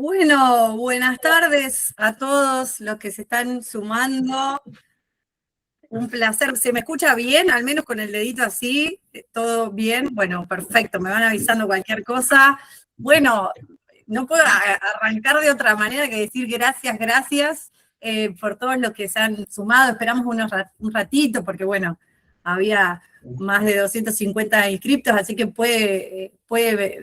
Bueno, buenas tardes a todos los que se están sumando. Un placer. ¿Se me escucha bien? Al menos con el dedito así, ¿todo bien? Bueno, perfecto, me van avisando cualquier cosa. Bueno, no puedo arrancar de otra manera que decir gracias por todos los que se han sumado. Esperamos un ratito porque, bueno, había más de 250 inscriptos, así que puede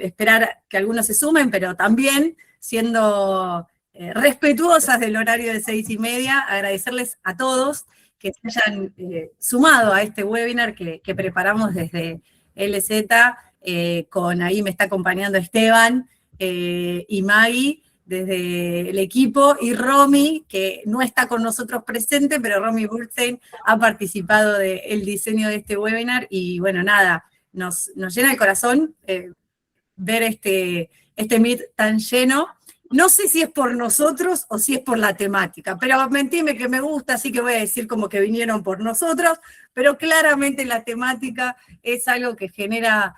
esperar que algunos se sumen, pero también siendo respetuosas del horario de 6:30, agradecerles a todos que se hayan sumado a este webinar que preparamos desde LZ, ahí me está acompañando Esteban y Maggie desde el equipo, y Romy, que no está con nosotros presente, pero Romy Burstein ha participado del diseño de este webinar, y bueno, nada, nos llena el corazón ver este Meet tan lleno. No sé si es por nosotros o si es por la temática, pero mentime que me gusta, así que voy a decir como que vinieron por nosotros, pero claramente la temática es algo que genera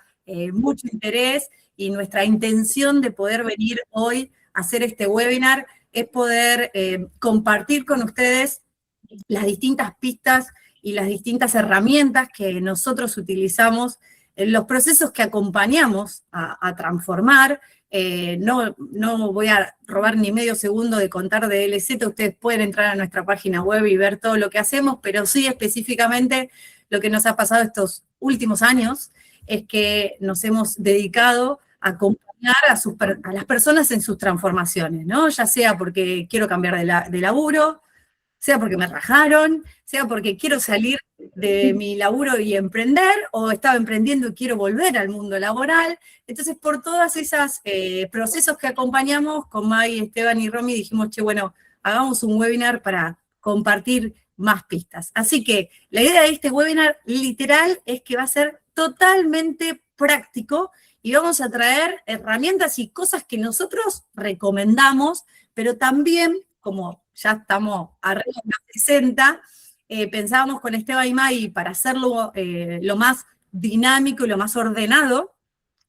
mucho interés, y nuestra intención de poder venir hoy a hacer este webinar es poder compartir con ustedes las distintas pistas y las distintas herramientas que nosotros utilizamos en los procesos que acompañamos a transformar. No voy a robar ni medio segundo de contar de LZ, ustedes pueden entrar a nuestra página web y ver todo lo que hacemos, pero sí específicamente lo que nos ha pasado estos últimos años es que nos hemos dedicado a acompañar a las personas en sus transformaciones, ¿no? Ya sea porque quiero cambiar de laburo, sea porque me rajaron, sea porque quiero salir de mi laburo y emprender, o estaba emprendiendo y quiero volver al mundo laboral. Entonces, por todas esas procesos que acompañamos, con Maggie, Esteban y Romy, dijimos, che, bueno, hagamos un webinar para compartir más pistas. Así que la idea de este webinar literal es que va a ser totalmente práctico, y vamos a traer herramientas y cosas que nosotros recomendamos, pero también, como ya estamos arriba de los 60, pensábamos con Esteban y May, para hacerlo lo más dinámico y lo más ordenado,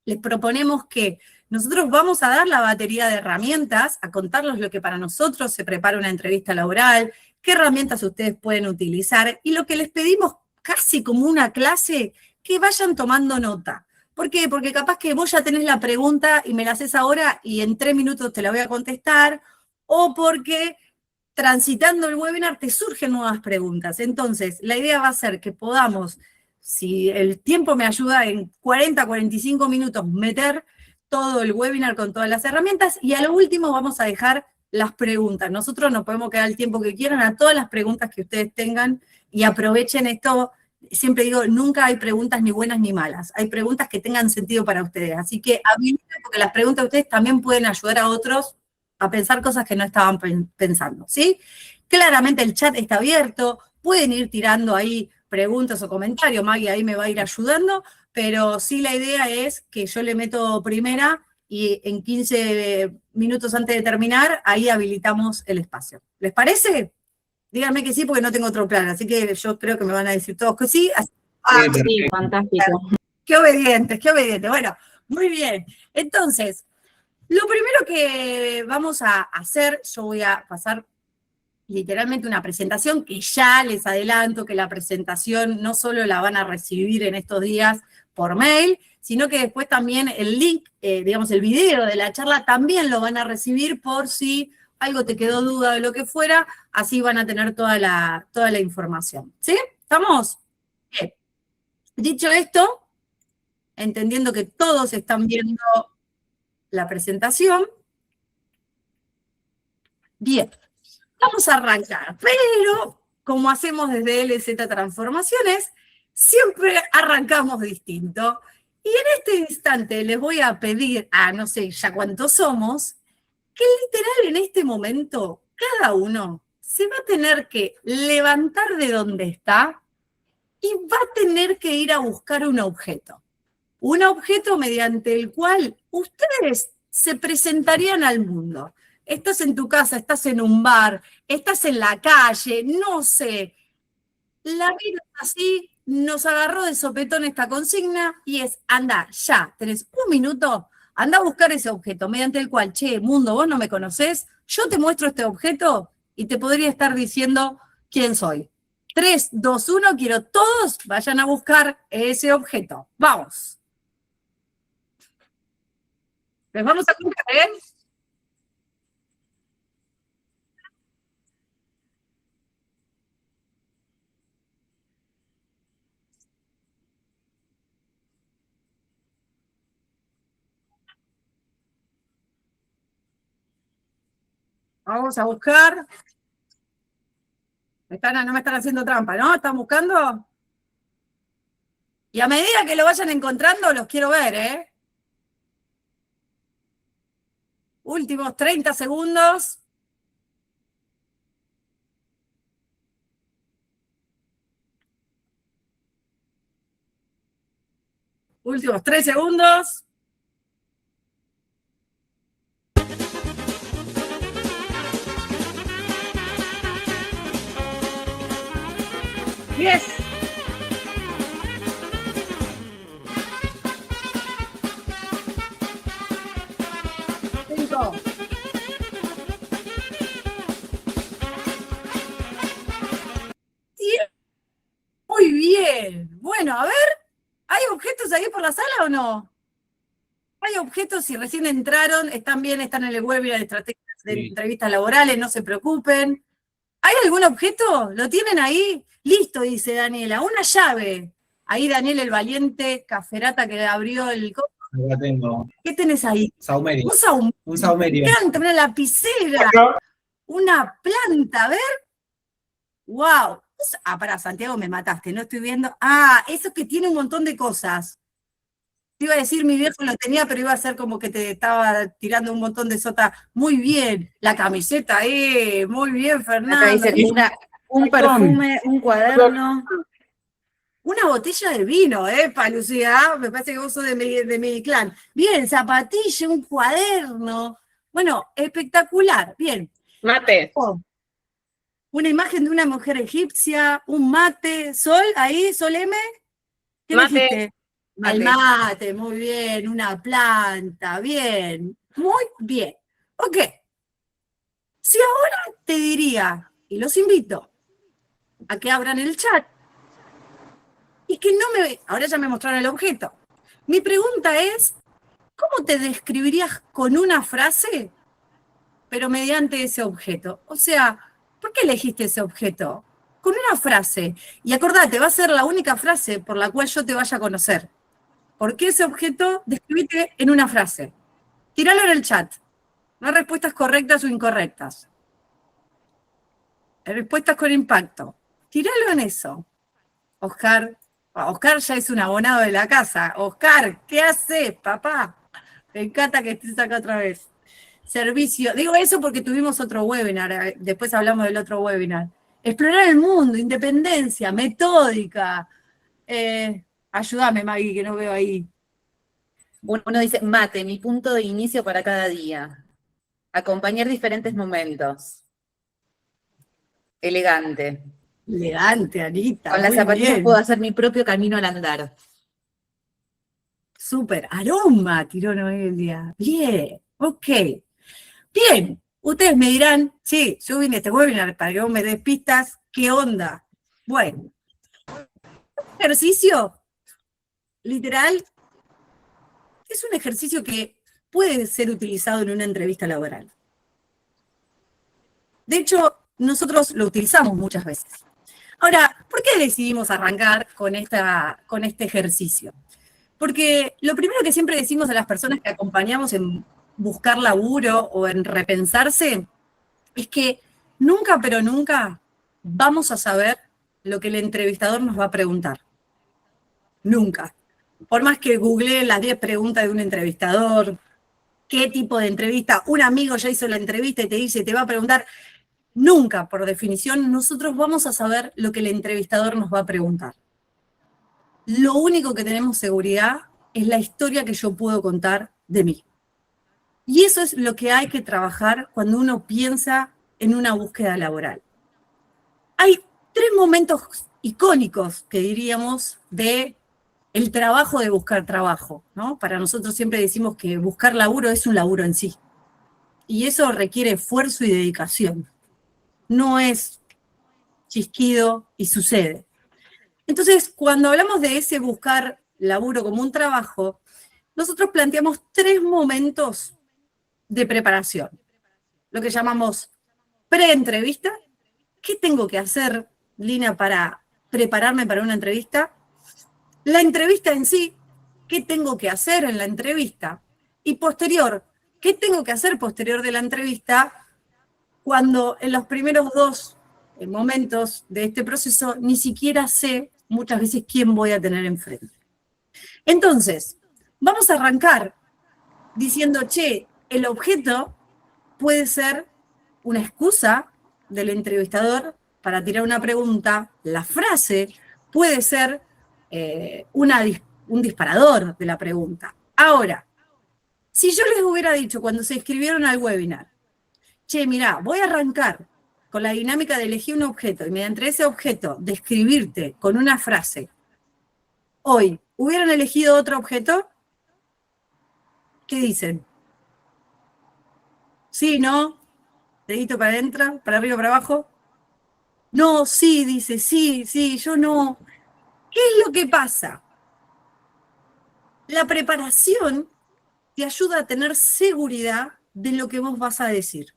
les proponemos que nosotros vamos a dar la batería de herramientas, a contarles lo que para nosotros se prepara una entrevista laboral, qué herramientas ustedes pueden utilizar, y lo que les pedimos casi como una clase, que vayan tomando nota. ¿Por qué? Porque capaz que vos ya tenés la pregunta y me la haces ahora y en 3 minutos te la voy a contestar, o porque transitando el webinar te surgen nuevas preguntas. Entonces, la idea va a ser que podamos, si el tiempo me ayuda, en 40, 45 minutos meter todo el webinar con todas las herramientas, y a lo último vamos a dejar las preguntas. Nosotros nos podemos quedar el tiempo que quieran a todas las preguntas que ustedes tengan, y aprovechen esto. Siempre digo, nunca hay preguntas ni buenas ni malas, hay preguntas que tengan sentido para ustedes, así que habiliten, porque las preguntas de ustedes también pueden ayudar a otros a pensar cosas que no estaban pensando, ¿sí? Claramente el chat está abierto, pueden ir tirando ahí preguntas o comentarios, Maggie ahí me va a ir ayudando, pero sí, la idea es que yo le meto primera y en 15 minutos antes de terminar, ahí habilitamos el espacio. ¿Les parece? Díganme que sí, porque no tengo otro plan, así que yo creo que me van a decir todos que sí. Sí, fantástico. Qué obedientes, qué obedientes. Bueno, muy bien. Entonces, lo primero que vamos a hacer, yo voy a pasar literalmente una presentación, que ya les adelanto que la presentación no solo la van a recibir en estos días por mail, sino que después también el link, digamos, el video de la charla también lo van a recibir, por si algo te quedó duda de lo que fuera, así van a tener toda la información. ¿Sí? ¿Estamos? Bien. Dicho esto, entendiendo que todos están viendo la presentación, bien, vamos a arrancar, pero como hacemos desde LZ Transformaciones, siempre arrancamos distinto. Y en este instante les voy a pedir a, no sé ya cuántos somos, que literal en este momento cada uno se va a tener que levantar de donde está y va a tener que ir a buscar un objeto. Un objeto mediante el cual ustedes se presentarían al mundo. Estás en tu casa, estás en un bar, estás en la calle, no sé. La vida es así, nos agarró de sopetón esta consigna, y es, anda, ya, tenés un minuto, anda a buscar ese objeto mediante el cual, che, mundo, vos no me conocés, yo te muestro este objeto y te podría estar diciendo quién soy. 3, 2, 1, quiero todos vayan a buscar ese objeto. Vamos. Les vamos a contar, ¿eh? Vamos a buscar. No me están haciendo trampa, ¿no? ¿Están buscando? Y a medida que lo vayan encontrando, los quiero ver, ¿eh? Últimos 30 segundos. Últimos 3 segundos. Yes. 5. Muy bien. Bueno, a ver, ¿hay objetos ahí por la sala o no? Hay objetos, si recién entraron, están bien, están en el webinar de estrategias de entrevistas laborales, no se preocupen. ¿Hay algún objeto? ¿Lo tienen ahí? Listo, dice Daniela, una llave. Ahí Daniel, el valiente caferata que abrió el... La tengo. ¿Qué tenés ahí? Saumerio. Un saumerio. Una lapicera. Una planta, a ver. ¡Wow! Pará, Santiago, me mataste, no estoy viendo. Ah, eso que tiene un montón de cosas. Te iba a decir, mi viejo lo tenía, pero iba a ser como que te estaba tirando un montón de sota. Muy bien, la camiseta, muy bien, Fernando. Acá dice un perfume, un cuaderno. Una botella de vino, Lucía, me parece que vos sos de mi clan. Bien, zapatilla, un cuaderno. Bueno, espectacular, bien. Mate. Una imagen de una mujer egipcia, un mate, Sol, ahí, Sol M. ¿Qué Mate. dijiste? El mate, muy bien, una planta, bien, muy bien. Ok. Si ahora te diría, y los invito a que abran el chat, y que no me... Ahora ya me mostraron el objeto. Mi pregunta es, ¿cómo te describirías con una frase, pero mediante ese objeto? O sea, ¿por qué elegiste ese objeto? Con una frase. Y acordate, va a ser la única frase por la cual yo te vaya a conocer. ¿Por qué ese objeto? Describite en una frase. Tíralo en el chat. No hay respuestas correctas o incorrectas. Hay respuestas con impacto. Tíralo en eso. Oscar ya es un abonado de la casa. Oscar, ¿qué haces, papá? Me encanta que estés acá otra vez. Servicio. Digo eso porque tuvimos otro webinar. Después hablamos del otro webinar. Explorar el mundo, independencia, metódica. Ayúdame, Maggie, que no veo ahí. Uno dice, mate, mi punto de inicio para cada día. Acompañar diferentes momentos. Elegante. Elegante, Anita. Con las zapatillas puedo hacer mi propio camino al andar. Súper. Aroma, tiró Noelia. Bien, ok. Bien, ustedes me dirán, sí, yo vine a este webinar para que vos me des pistas. ¿Qué onda? Bueno, ejercicio, literal, es un ejercicio que puede ser utilizado en una entrevista laboral. De hecho, nosotros lo utilizamos muchas veces. Ahora, ¿por qué decidimos arrancar con este ejercicio? Porque lo primero que siempre decimos a las personas que acompañamos en buscar laburo o en repensarse es que nunca, pero nunca vamos a saber lo que el entrevistador nos va a preguntar. Nunca. Por más que googleen las 10 preguntas de un entrevistador, qué tipo de entrevista, un amigo ya hizo la entrevista y te dice, te va a preguntar, nunca, por definición, nosotros vamos a saber lo que el entrevistador nos va a preguntar. Lo único que tenemos seguridad es la historia que yo puedo contar de mí. Y eso es lo que hay que trabajar cuando uno piensa en una búsqueda laboral. Hay 3 momentos icónicos, que diríamos, de el trabajo de buscar trabajo, ¿no? Para nosotros siempre decimos que buscar laburo es un laburo en sí. Y eso requiere esfuerzo y dedicación. No es chisquido y sucede. Entonces, cuando hablamos de ese buscar laburo como un trabajo, nosotros planteamos 3 momentos de preparación. Lo que llamamos pre-entrevista. ¿Qué tengo que hacer, Lina, para prepararme para una entrevista? La entrevista en sí, ¿qué tengo que hacer en la entrevista? Y posterior, ¿qué tengo que hacer posterior de la entrevista cuando en los primeros 2 momentos de este proceso ni siquiera sé muchas veces quién voy a tener enfrente? Entonces, vamos a arrancar diciendo, che, el objeto puede ser una excusa del entrevistador para tirar una pregunta, la frase puede ser un disparador de la pregunta. Ahora, si yo les hubiera dicho cuando se inscribieron al webinar, che, mirá, voy a arrancar con la dinámica de elegir un objeto y mediante ese objeto describirte con una frase, hoy, ¿hubieran elegido otro objeto? ¿Qué dicen? ¿Sí, no? ¿Dedito para adentro, para arriba, para abajo? No, sí, dice, sí, sí, yo no. ¿Qué es lo que pasa? La preparación te ayuda a tener seguridad de lo que vos vas a decir.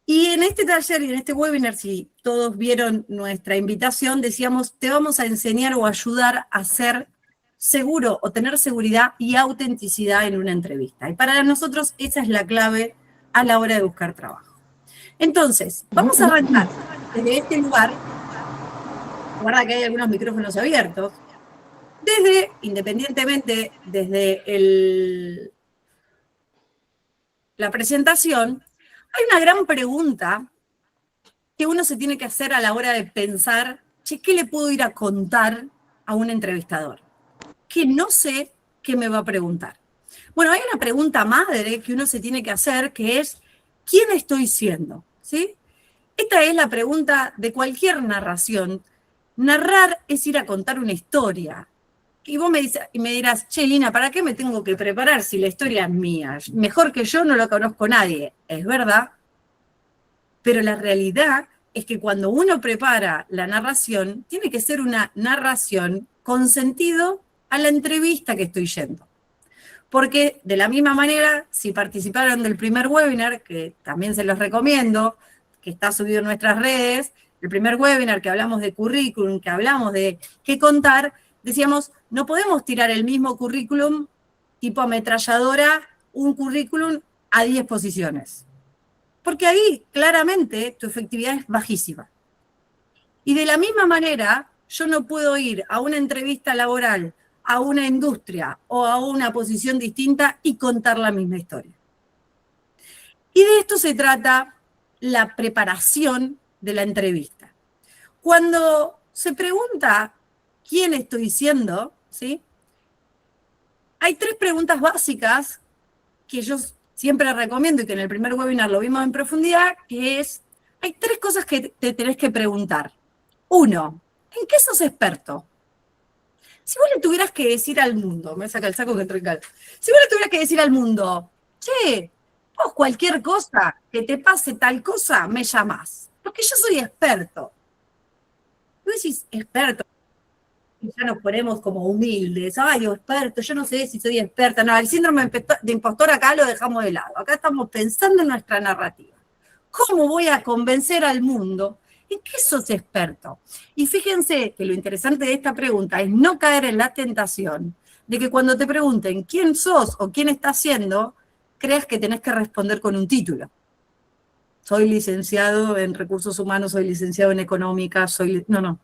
Y en este taller y en este webinar, si todos vieron nuestra invitación, decíamos, te vamos a enseñar o ayudar a ser seguro o tener seguridad y autenticidad en una entrevista. Y para nosotros esa es la clave a la hora de buscar trabajo. Entonces, vamos a arrancar desde este lugar. Guarda que hay algunos micrófonos abiertos. Independientemente, desde la presentación, hay una gran pregunta que uno se tiene que hacer a la hora de pensar, che, ¿qué le puedo ir a contar a un entrevistador? Que no sé qué me va a preguntar. Bueno, hay una pregunta madre que uno se tiene que hacer, que es, ¿quién estoy siendo? ¿Sí? Esta es la pregunta de cualquier narración. Narrar es ir a contar una historia. Y vos me dirás, che, Lina, ¿para qué me tengo que preparar si la historia es mía? Mejor que yo no lo conozco nadie. Es verdad, pero la realidad es que cuando uno prepara la narración, tiene que ser una narración con sentido a la entrevista que estoy yendo. Porque de la misma manera, si participaron del primer webinar, que también se los recomiendo, que está subido en nuestras redes, el primer webinar que hablamos de currículum, que hablamos de qué contar, decíamos, no podemos tirar el mismo currículum tipo ametralladora, un currículum a 10 posiciones. Porque ahí, claramente, tu efectividad es bajísima. Y de la misma manera, yo no puedo ir a una entrevista laboral, a una industria o a una posición distinta y contar la misma historia. Y de esto se trata la preparación de la entrevista. Cuando se pregunta quién estoy siendo, ¿sí? Hay 3 preguntas básicas que yo siempre recomiendo y que en el primer webinar lo vimos en profundidad, que es, hay 3 cosas que te tenés que preguntar. 1, ¿en qué sos experto? Si vos le tuvieras que decir al mundo, me saca el saco que entró en calma. Si vos le tuvieras que decir al mundo, che, vos cualquier cosa que te pase tal cosa, me llamás. Porque yo soy experto. Vos decís, experto. Y ya nos ponemos como humildes. Ay, yo experto, yo no sé si soy experta. No, el síndrome de impostor acá lo dejamos de lado. Acá estamos pensando en nuestra narrativa. ¿Cómo voy a convencer al mundo? ¿En qué sos experto? Y fíjense que lo interesante de esta pregunta es no caer en la tentación de que cuando te pregunten quién sos o quién estás siendo, creas que tenés que responder con un título. Soy licenciado en recursos humanos, soy licenciado en económica, No, no.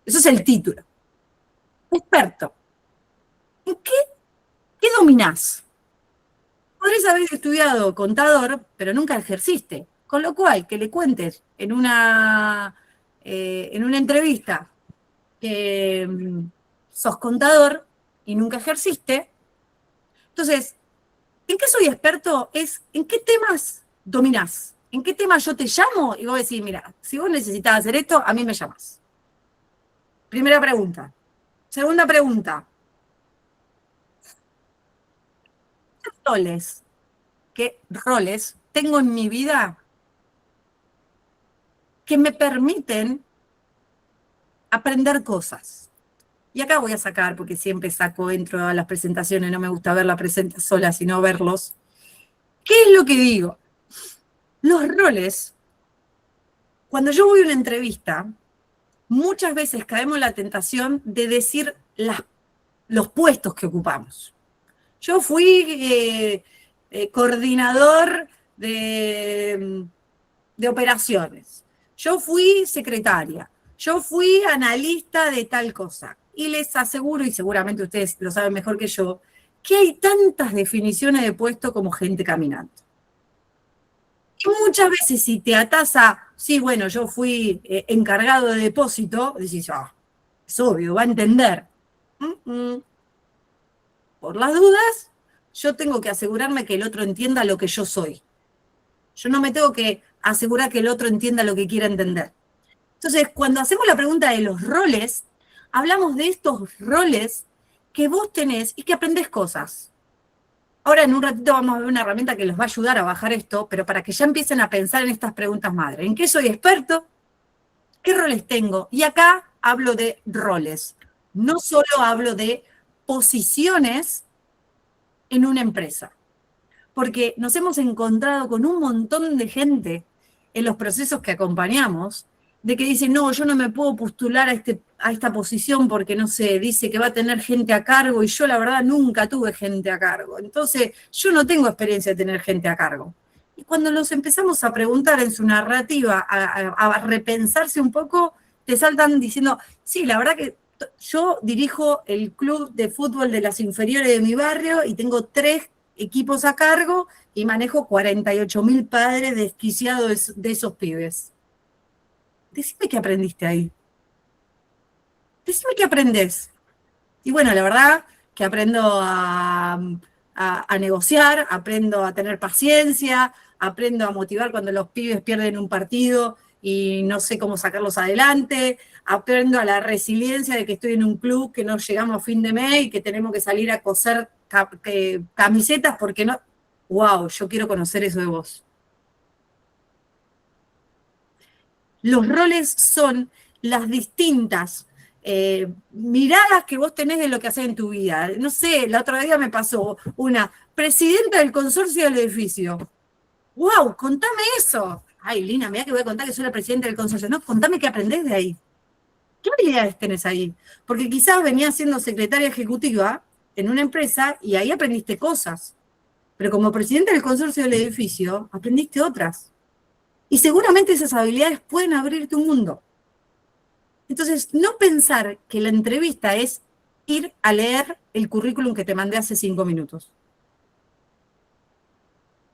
Eso es el título. Experto. ¿En qué dominás? Podrías haber estudiado contador, pero nunca ejerciste. Con lo cual, que le cuentes en una entrevista que sos contador y nunca ejerciste. Entonces, ¿en qué soy experto? Es en qué temas dominás. ¿En qué temas yo te llamo? Y vos decís, mira, si vos necesitas hacer esto, a mí me llamás. Primera pregunta. Segunda pregunta. ¿Qué roles tengo en mi vida que me permiten aprender cosas? Y acá voy a sacar, porque siempre saco, entro a las presentaciones, no me gusta ver la presentación sola, sino verlos. ¿Qué es lo que digo? Los roles, cuando yo voy a una entrevista, muchas veces caemos en la tentación de decir los puestos que ocupamos. Yo fui coordinador de operaciones, yo fui secretaria, yo fui analista de tal cosa. Y les aseguro, y seguramente ustedes lo saben mejor que yo, que hay tantas definiciones de puesto como gente caminando. Y muchas veces si te atás a, sí, bueno, yo fui encargado de depósito, decís, es obvio, va a entender. Por las dudas, yo tengo que asegurarme que el otro entienda lo que yo soy. Yo no me tengo que asegurar que el otro entienda lo que quiera entender. Entonces, cuando hacemos la pregunta de los roles, hablamos de estos roles que vos tenés y que aprendés cosas. Ahora en un ratito vamos a ver una herramienta que los va a ayudar a bajar esto, pero para que ya empiecen a pensar en estas preguntas madre. ¿En qué soy experto? ¿Qué roles tengo? Y acá hablo de roles. No solo hablo de posiciones en una empresa. Porque nos hemos encontrado con un montón de gente en los procesos que acompañamos, de que dice, no, yo no me puedo postular a esta posición porque, no sé, dice que va a tener gente a cargo y yo la verdad nunca tuve gente a cargo. Entonces, yo no tengo experiencia de tener gente a cargo. Y cuando los empezamos a preguntar en su narrativa, a repensarse un poco, te saltan diciendo, sí, la verdad que yo dirijo el club de fútbol de las inferiores de mi barrio y tengo 3 equipos a cargo y manejo 48.000 padres desquiciados de esos pibes. Decime qué aprendiste ahí. Decime qué aprendés. Y bueno, la verdad que aprendo a negociar, aprendo a tener paciencia, aprendo a motivar cuando los pibes pierden un partido y no sé cómo sacarlos adelante, aprendo a la resiliencia de que estoy en un club que no llegamos a fin de mes y que tenemos que salir a coser camisetas porque no... ¡Wow! Yo quiero conocer eso de vos. Los roles son las distintas miradas que vos tenés de lo que haces en tu vida. No sé, la otra día me pasó una presidenta del consorcio del edificio. ¡Wow! Contame eso. Ay, Lina, mira que voy a contar que soy la presidenta del consorcio. No, contame qué aprendés de ahí. ¿Qué habilidades tenés ahí? Porque quizás venías siendo secretaria ejecutiva en una empresa y ahí aprendiste cosas. Pero como presidenta del consorcio del edificio, aprendiste otras. Y seguramente esas habilidades pueden abrirte un mundo. Entonces, no pensar que la entrevista es ir a leer el currículum que te mandé hace 5 minutos.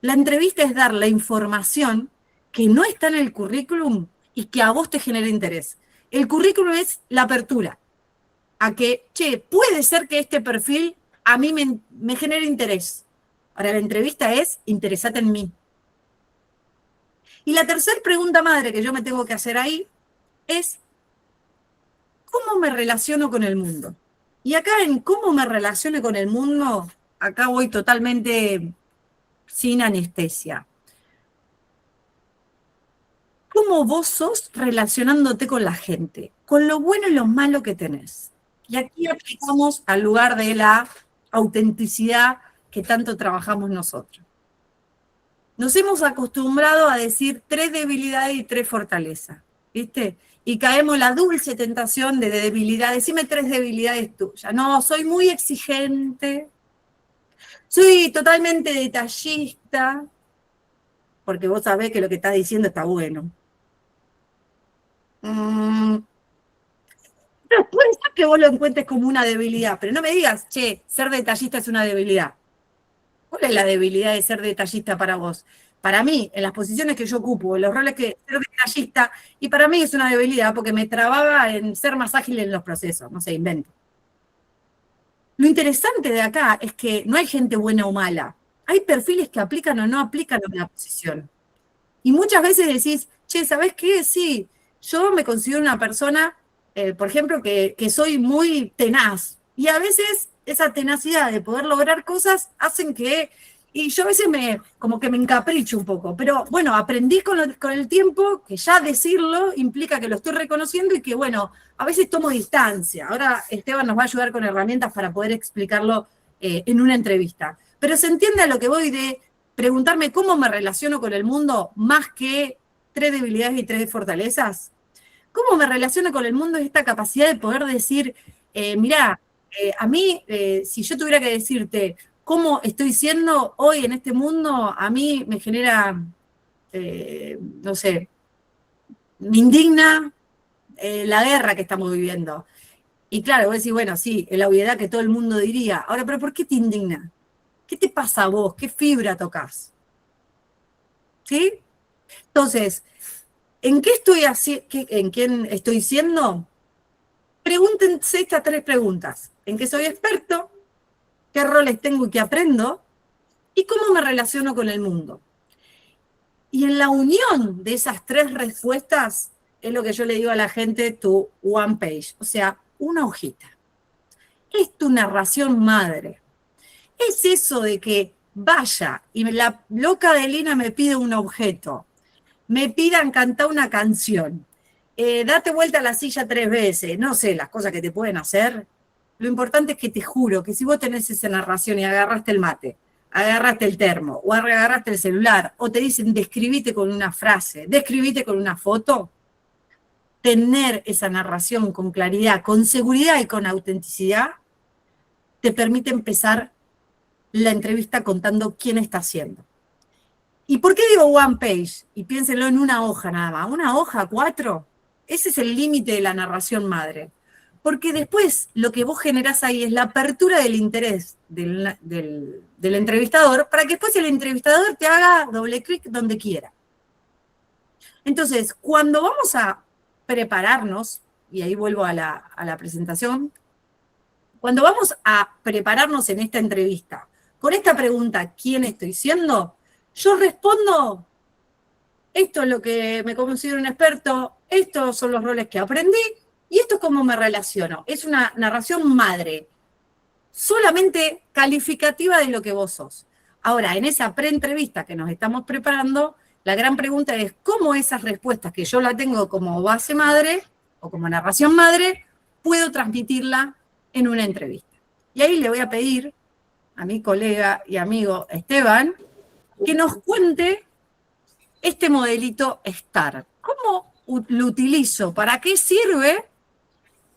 La entrevista es dar la información que no está en el currículum y que a vos te genera interés. El currículum es la apertura a que, che, puede ser que este perfil a mí me genere interés. Ahora, la entrevista es, interesate en mí. Y la tercera pregunta madre que yo me tengo que hacer ahí es, ¿cómo me relaciono con el mundo? Y acá en cómo me relaciono con el mundo, acá voy totalmente sin anestesia. ¿Cómo vos sos relacionándote con la gente? Con lo bueno y lo malo que tenés. Y aquí aplicamos al lugar de la autenticidad que tanto trabajamos nosotros. Nos hemos acostumbrado a decir 3 debilidades y 3 fortalezas, ¿viste? Y caemos en la dulce tentación de debilidad. Decime 3 debilidades tuyas. No, soy muy exigente, soy totalmente detallista, porque vos sabés que lo que estás diciendo está bueno. Pero puede ser que vos lo encuentres como una debilidad, pero no me digas, che, ser detallista es una debilidad. ¿Cuál es la debilidad de ser detallista para vos? Para mí, en las posiciones que yo ocupo, en los roles que ser detallista, y para mí es una debilidad porque me trababa en ser más ágil en los procesos, no sé, invento. Lo interesante de acá es que no hay gente buena o mala. Hay perfiles que aplican o no aplican a una posición. Y muchas veces decís, che, ¿sabés qué? Sí, yo me considero una persona por ejemplo, que soy muy tenaz. Y a veces esa tenacidad de poder lograr cosas hacen que, y yo a veces como que me encapricho un poco, pero bueno, aprendí con el tiempo que ya decirlo implica que lo estoy reconociendo y que bueno, a veces tomo distancia. Ahora Esteban nos va a ayudar con herramientas para poder explicarlo en una entrevista. Pero se entiende a lo que voy de preguntarme cómo me relaciono con el mundo más que 3 debilidades y 3 fortalezas. ¿Cómo me relaciono con el mundo? Es esta capacidad de poder decir, mirá, a mí, si yo tuviera que decirte cómo estoy siendo hoy en este mundo, a mí me genera, no sé, me indigna la guerra que estamos viviendo. Y claro, vos decís, bueno, sí, es la obviedad que todo el mundo diría. Ahora, pero ¿por qué te indigna? ¿Qué te pasa a vos? ¿Qué fibra tocas? ¿Sí? Entonces, ¿en qué estoy en quién estoy siendo? Pregúntense estas 3 preguntas. ¿En qué soy experto? ¿Qué roles tengo y qué aprendo? ¿Y cómo me relaciono con el mundo? Y en la unión de esas 3 respuestas es lo que yo le digo a la gente, tu one page, o sea, una hojita. Es tu narración madre. Es eso de que vaya y la loca de Lina me pide un objeto, me pidan cantar una canción, date vuelta a la silla 3 veces, no sé, las cosas que te pueden hacer. Lo importante es que te juro que si vos tenés esa narración y agarraste el mate, agarraste el termo, o agarraste el celular, o te dicen describite con una frase, describite con una foto, tener esa narración con claridad, con seguridad y con autenticidad, te permite empezar la entrevista contando quién está siendo. ¿Y por qué digo one page? Y piénsenlo en una hoja nada más. ¿Una hoja, 4? Ese es el límite de la narración madre. Porque después lo que vos generás ahí es la apertura del interés del entrevistador para que después el entrevistador te haga doble clic donde quiera. Entonces, cuando vamos a prepararnos, y ahí vuelvo a la presentación, cuando vamos a prepararnos en esta entrevista con esta pregunta, ¿quién estoy siendo? Yo respondo, esto es lo que me considero un experto, estos son los roles que aprendí y esto es cómo me relaciono. Es una narración madre, solamente calificativa de lo que vos sos. Ahora, en esa preentrevista que nos estamos preparando, la gran pregunta es cómo esas respuestas que yo la tengo como base madre o como narración madre, puedo transmitirla en una entrevista. Y ahí le voy a pedir a mi colega y amigo Esteban que nos cuente este modelito STAR. ¿Cómo lo utilizo? ¿Para qué sirve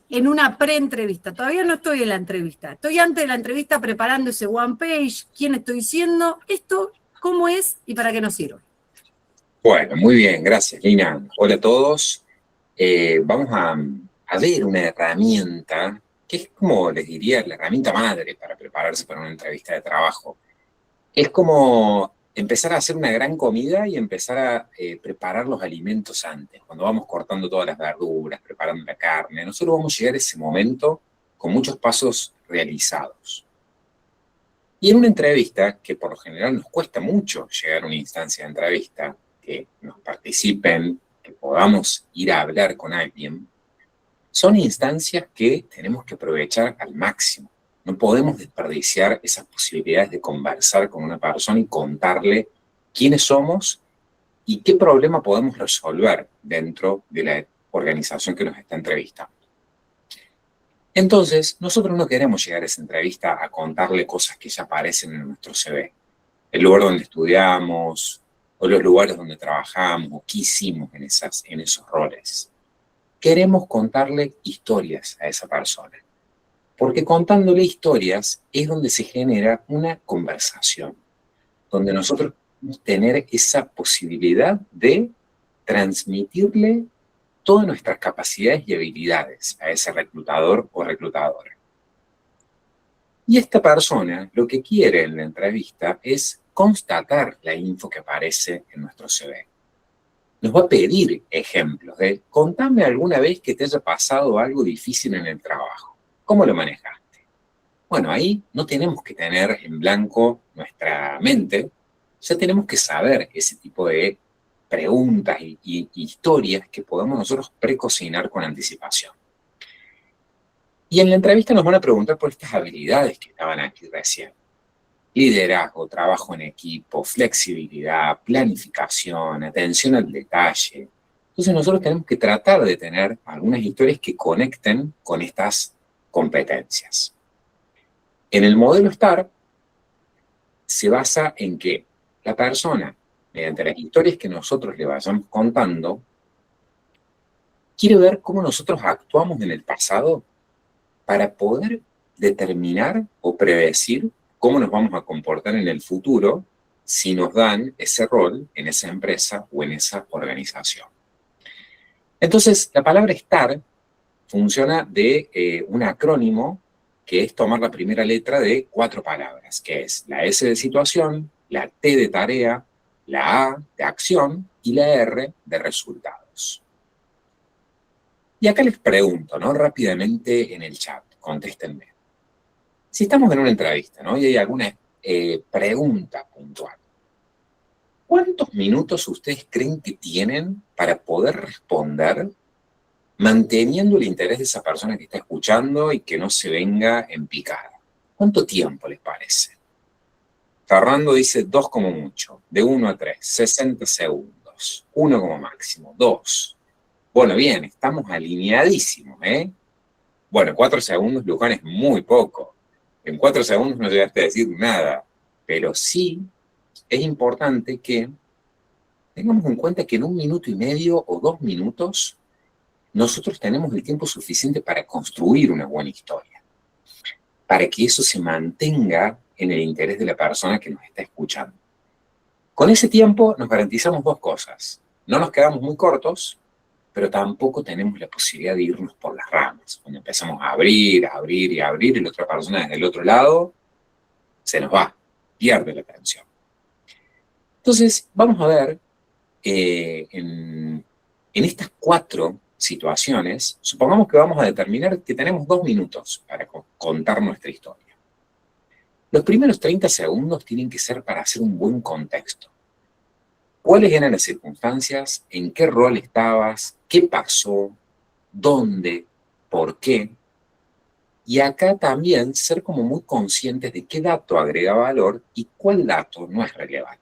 en una pre-entrevista? Todavía no estoy en la entrevista. Estoy antes de la entrevista preparando ese one page, quién estoy siendo, esto, cómo es y para qué nos sirve. Bueno, muy bien, gracias, Lina. Hola a todos. Vamos a ver una herramienta que es como les diría la herramienta madre para prepararse para una entrevista de trabajo. Es como empezar a hacer una gran comida y empezar a preparar los alimentos antes. Cuando vamos cortando todas las verduras, preparando la carne, nosotros vamos a llegar a ese momento con muchos pasos realizados. Y en una entrevista, que por lo general nos cuesta mucho llegar a una instancia de entrevista, que nos participen, que podamos ir a hablar con alguien, son instancias que tenemos que aprovechar al máximo. No podemos desperdiciar esas posibilidades de conversar con una persona y contarle quiénes somos y qué problema podemos resolver dentro de la organización que nos está entrevistando. Entonces, nosotros no queremos llegar a esa entrevista a contarle cosas que ya aparecen en nuestro CV. El lugar donde estudiamos, o los lugares donde trabajamos, o qué hicimos en esos roles. Queremos contarle historias a esa persona. Porque contándole historias es donde se genera una conversación, donde nosotros podemos tener esa posibilidad de transmitirle todas nuestras capacidades y habilidades a ese reclutador o reclutadora. Y esta persona lo que quiere en la entrevista es constatar la info que aparece en nuestro CV. Nos va a pedir ejemplos de, contame alguna vez que te haya pasado algo difícil en el trabajo. ¿Cómo lo manejaste? Bueno, ahí no tenemos que tener en blanco nuestra mente, ya tenemos que saber ese tipo de preguntas y historias que podamos nosotros precocinar con anticipación. Y en la entrevista nos van a preguntar por estas habilidades que estaban aquí recién. Liderazgo, trabajo en equipo, flexibilidad, planificación, atención al detalle. Entonces nosotros tenemos que tratar de tener algunas historias que conecten con estas competencias. En el modelo STAR se basa en que la persona, mediante las historias que nosotros le vayamos contando, quiere ver cómo nosotros actuamos en el pasado para poder determinar o predecir cómo nos vamos a comportar en el futuro si nos dan ese rol en esa empresa o en esa organización. Entonces, la palabra STAR funciona de un acrónimo que es tomar la primera letra de 4 palabras, que es la S de situación, la T de tarea, la A de acción y la R de resultados. Y acá les pregunto, ¿no? Rápidamente en el chat, contéstenme. Si estamos en una entrevista, ¿no? Y hay alguna pregunta puntual, ¿cuántos minutos ustedes creen que tienen para poder responder manteniendo el interés de esa persona que está escuchando y que no se venga en picada? ¿Cuánto tiempo les parece? Fernando dice 2 como mucho, de 1 a 3, 60 segundos, 1 como máximo, 2. Bueno, bien, estamos alineadísimos, ¿eh? Bueno, 4 segundos, Luján, es muy poco. En 4 segundos no llegaste a decir nada, pero sí es importante que tengamos en cuenta que en 1 minuto y medio o 2 minutos nosotros tenemos el tiempo suficiente para construir una buena historia, para que eso se mantenga en el interés de la persona que nos está escuchando. Con ese tiempo nos garantizamos 2 cosas. No nos quedamos muy cortos, pero tampoco tenemos la posibilidad de irnos por las ramas. Cuando empezamos a abrir, y la otra persona desde el otro lado se nos va, pierde la atención. Entonces, vamos a ver en estas 4 situaciones, supongamos que vamos a determinar que tenemos 2 minutos para contar nuestra historia. Los primeros 30 segundos tienen que ser para hacer un buen contexto. ¿Cuáles eran las circunstancias? ¿En qué rol estabas? ¿Qué pasó? ¿Dónde? ¿Por qué? Y acá también ser como muy conscientes de qué dato agrega valor y cuál dato no es relevante.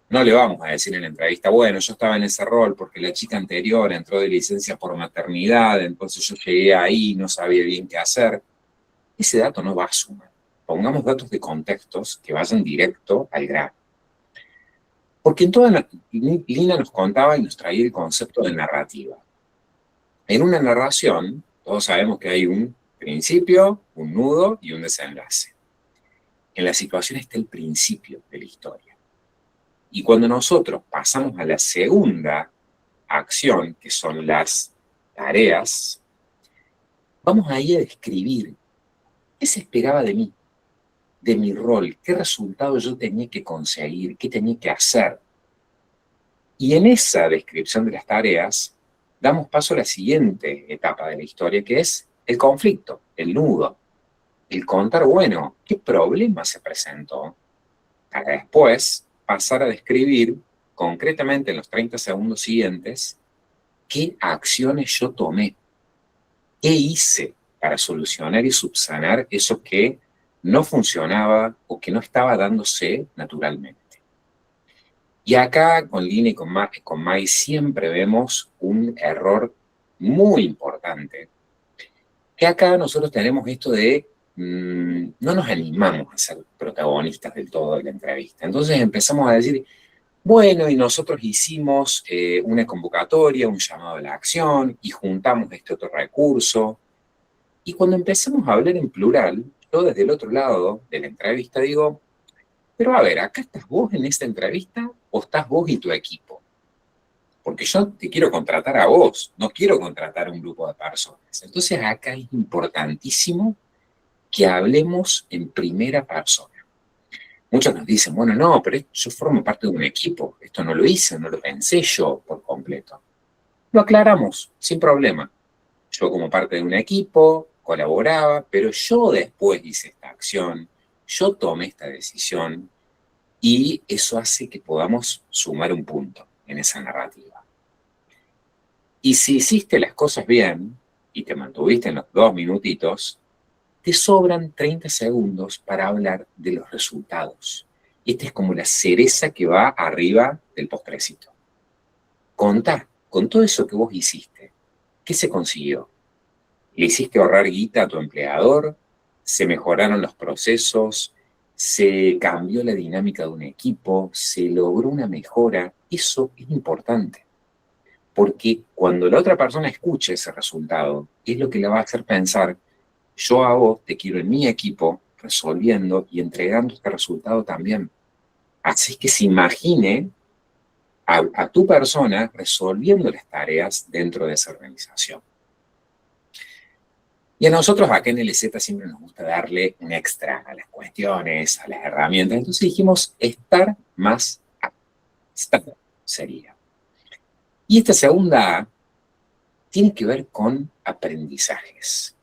No le vamos a decir en la entrevista, bueno, yo estaba en ese rol porque la chica anterior entró de licencia por maternidad, entonces yo llegué ahí y no sabía bien qué hacer. Ese dato no va a sumar. Pongamos datos de contextos que vayan directo al grano. Porque en toda Lina nos contaba y nos traía el concepto de narrativa. En una narración, todos sabemos que hay un principio, un nudo y un desenlace. En la situación está el principio de la historia. Y cuando nosotros pasamos a la segunda acción, que son las tareas, vamos ahí a describir qué se esperaba de mí, de mi rol, qué resultado yo tenía que conseguir, qué tenía que hacer. Y en esa descripción de las tareas, damos paso a la siguiente etapa de la historia, que es el conflicto, el nudo, el contar, bueno, qué problema se presentó, para después pasar a describir concretamente en los 30 segundos siguientes qué acciones yo tomé, qué hice para solucionar y subsanar eso que no funcionaba o que no estaba dándose naturalmente. Y acá con Lina y con Mai siempre vemos un error muy importante, que acá nosotros tenemos esto de no nos animamos a ser protagonistas del todo de la entrevista. Entonces empezamos a decir, bueno, y nosotros hicimos una convocatoria, un llamado a la acción, y juntamos este otro recurso. Y cuando empezamos a hablar en plural, yo desde el otro lado de la entrevista digo, pero a ver, ¿acá estás vos en esta entrevista o estás vos y tu equipo? Porque yo te quiero contratar a vos, no quiero contratar a un grupo de personas. Entonces acá es importantísimo que hablemos en primera persona. Muchos nos dicen, bueno, no, pero yo formo parte de un equipo, esto no lo hice, no lo pensé yo por completo. Lo aclaramos, sin problema. Yo como parte de un equipo colaboraba, pero yo después hice esta acción, yo tomé esta decisión y eso hace que podamos sumar un punto en esa narrativa. Y si hiciste las cosas bien, y te mantuviste en los 2 minutitos, te sobran 30 segundos para hablar de los resultados. Esta es como la cereza que va arriba del postrecito. Contá, con todo eso que vos hiciste, ¿qué se consiguió? ¿Le hiciste ahorrar guita a tu empleador? ¿Se mejoraron los procesos? ¿Se cambió la dinámica de un equipo? ¿Se logró una mejora? Eso es importante, porque cuando la otra persona escuche ese resultado, es lo que le va a hacer pensar, yo a vos te quiero en mi equipo resolviendo y entregando este resultado también. Así que se imagine a tu persona resolviendo las tareas dentro de esa organización. Y a nosotros acá en LZ siempre nos gusta darle un extra a las cuestiones, a las herramientas. Entonces dijimos estar más A. Estar sería. Y esta segunda A tiene que ver con aprendizajes.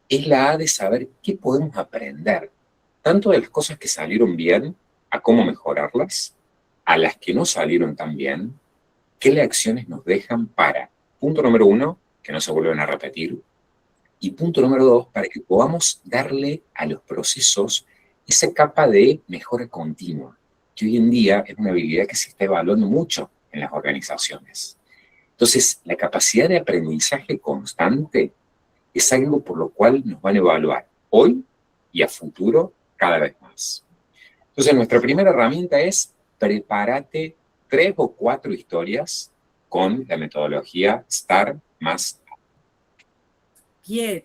Es la A de saber qué podemos aprender, tanto de las cosas que salieron bien, a cómo mejorarlas, a las que no salieron tan bien, qué lecciones nos dejan para, punto número 1, que no se vuelvan a repetir, y punto número 2, para que podamos darle a los procesos esa capa de mejora continua, que hoy en día es una habilidad que se está evaluando mucho en las organizaciones. Entonces, la capacidad de aprendizaje constante es algo por lo cual nos van a evaluar hoy y a futuro cada vez más. Entonces, nuestra primera herramienta es prepárate 3 o 4 historias con la metodología STAR más A. Bien,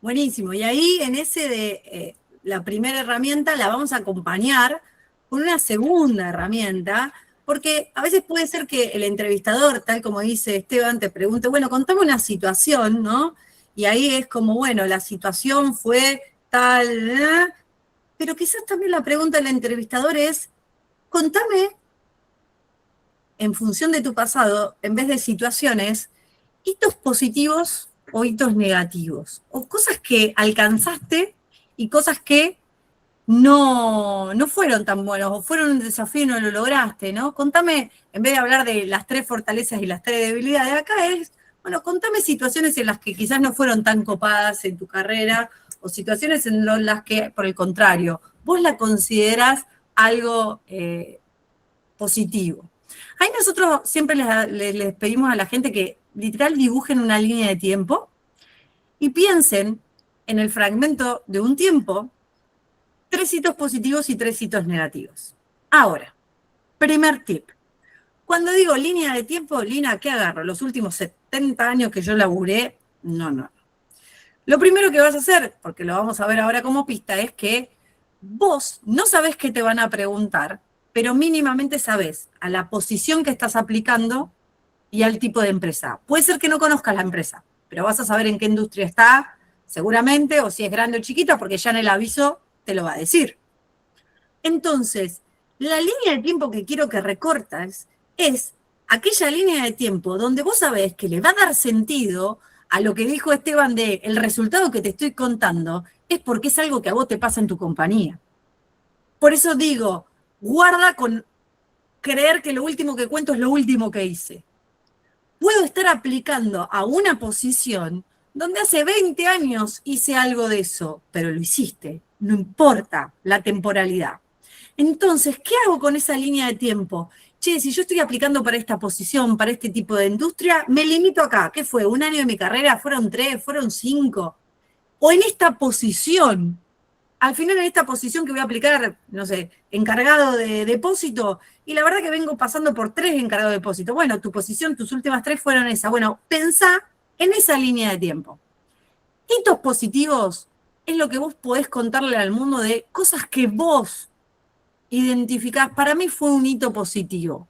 buenísimo. Y ahí en ese de la primera herramienta la vamos a acompañar con una segunda herramienta, porque a veces puede ser que el entrevistador, tal como dice Esteban, te pregunte, bueno, contame una situación, ¿no? Y ahí es como, bueno, la situación fue tal, pero quizás también la pregunta del entrevistador es, contame, en función de tu pasado, en vez de situaciones, hitos positivos o hitos negativos, o cosas que alcanzaste y cosas que no fueron tan buenos, o fueron un desafío y no lo lograste, ¿no? Contame, en vez de hablar de las 3 fortalezas y las 3 debilidades, acá es, bueno, contame situaciones en las que quizás no fueron tan copadas en tu carrera, o situaciones en las que, por el contrario, vos la considerás algo positivo. Ahí nosotros siempre les pedimos a la gente que literal dibujen una línea de tiempo y piensen en el fragmento de un tiempo 3 hitos positivos y 3 hitos negativos. Ahora, primer tip. Cuando digo línea de tiempo, Lina, ¿qué agarro? Los últimos 70 años que yo laburé, no. Lo primero que vas a hacer, porque lo vamos a ver ahora como pista, es que vos no sabés qué te van a preguntar, pero mínimamente sabés a la posición que estás aplicando y al tipo de empresa. Puede ser que no conozcas la empresa, pero vas a saber en qué industria está, seguramente, o si es grande o chiquita, porque ya en el aviso te lo va a decir. Entonces, la línea de tiempo que quiero que recortas es aquella línea de tiempo donde vos sabés que le va a dar sentido a lo que dijo Esteban de el resultado que te estoy contando, es porque es algo que a vos te pasa en tu compañía. Por eso digo, guarda con creer que lo último que cuento es lo último que hice. Puedo estar aplicando a una posición donde hace 20 años hice algo de eso, pero lo hiciste, no importa la temporalidad. Entonces, ¿qué hago con esa línea de tiempo? Che, si yo estoy aplicando para esta posición, para este tipo de industria, me limito acá. ¿Qué fue? ¿Un año de mi carrera? ¿Fueron 3? ¿Fueron 5? O en esta posición, al final en esta posición que voy a aplicar, no sé, encargado de depósito, y la verdad que vengo pasando por 3 encargados de depósito. Bueno, tu posición, tus últimas 3 fueron esas. Bueno, pensá en esa línea de tiempo. Hitos positivos es lo que vos podés contarle al mundo de cosas que vos identificás. Para mí fue un hito positivo.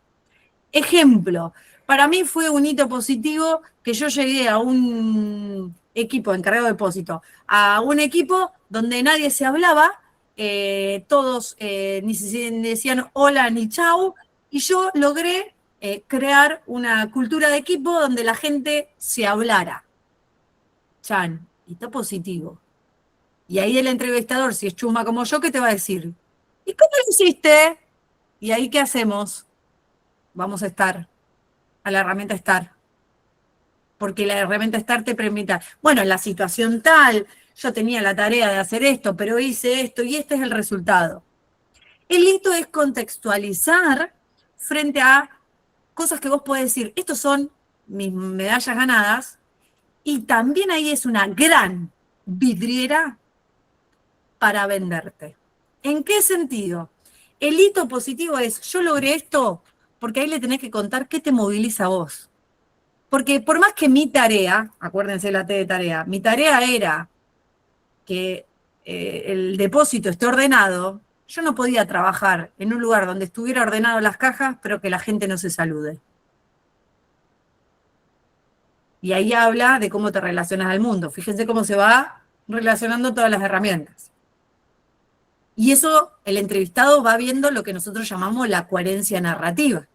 Ejemplo, para mí fue un hito positivo que yo llegué a un equipo encargado de depósito, a un equipo donde nadie se hablaba, todos ni decían hola ni chau, y yo logré crear una cultura de equipo donde la gente se hablara. Chan, hito positivo. Y ahí el entrevistador, si es chuma como yo, ¿qué te va a decir? ¿Y cómo lo hiciste? ¿Y ahí qué hacemos? Vamos a estar, a la herramienta estar. porque la herramienta STAR te permite, bueno, en la situación tal, yo tenía la tarea de hacer esto, pero hice esto y este es el resultado. El hito es contextualizar frente a cosas que vos podés decir, estos son mis medallas ganadas, y también ahí es una gran vidriera para venderte. ¿En qué sentido? El hito positivo es, yo logré esto, porque ahí le tenés que contar qué te moviliza a vos. Porque por más que mi tarea, acuérdense la T de tarea, mi tarea era que el depósito esté ordenado, yo no podía trabajar en un lugar donde estuviera ordenado las cajas, pero que la gente no se salude. Y ahí habla de cómo te relacionas al mundo. Fíjense cómo se va relacionando todas las herramientas. Y eso, el entrevistado va viendo lo que nosotros llamamos la coherencia narrativa.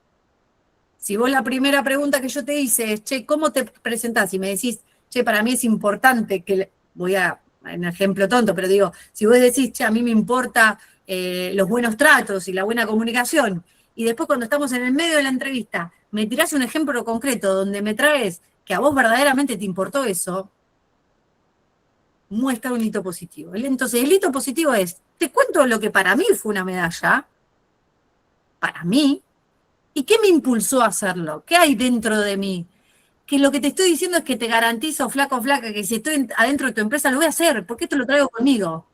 Si vos la primera pregunta que yo te hice es, che, ¿cómo te presentás? Y me decís, che, para mí es importante que, voy a, un ejemplo tonto, pero digo, si vos decís, che, a mí me importa los buenos tratos y la buena comunicación, y después cuando estamos en el medio de la entrevista, me tirás un ejemplo concreto donde me traes que a vos verdaderamente te importó eso, muestra un hito positivo. Entonces, el hito positivo es, te cuento lo que para mí fue una medalla, para mí, y qué me impulsó a hacerlo, qué hay dentro de mí, que lo que te estoy diciendo es que te garantizo, flaco o flaca, que si estoy adentro de tu empresa lo voy a hacer, porque esto lo traigo conmigo.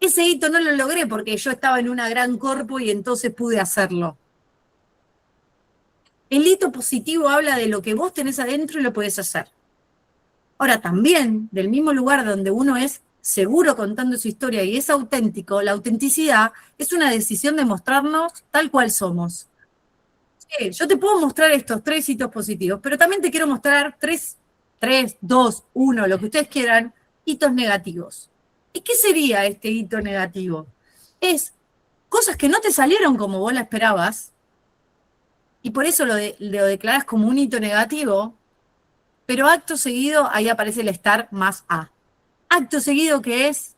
Ese hito no lo logré porque yo estaba en una gran corpo y entonces pude hacerlo. El hito positivo habla de lo que vos tenés adentro y lo podés hacer. Ahora, también, del mismo lugar donde uno es seguro contando su historia y es auténtico, la autenticidad es una decisión de mostrarnos tal cual somos. Sí, yo te puedo mostrar estos 3 hitos positivos, pero también te quiero mostrar 3, 2, 1, lo que ustedes quieran, hitos negativos. ¿Y qué sería este hito negativo? Es cosas que no te salieron como vos la esperabas, y por eso lo declarás como un hito negativo, pero acto seguido, ahí aparece el estar más A. Acto seguido que es,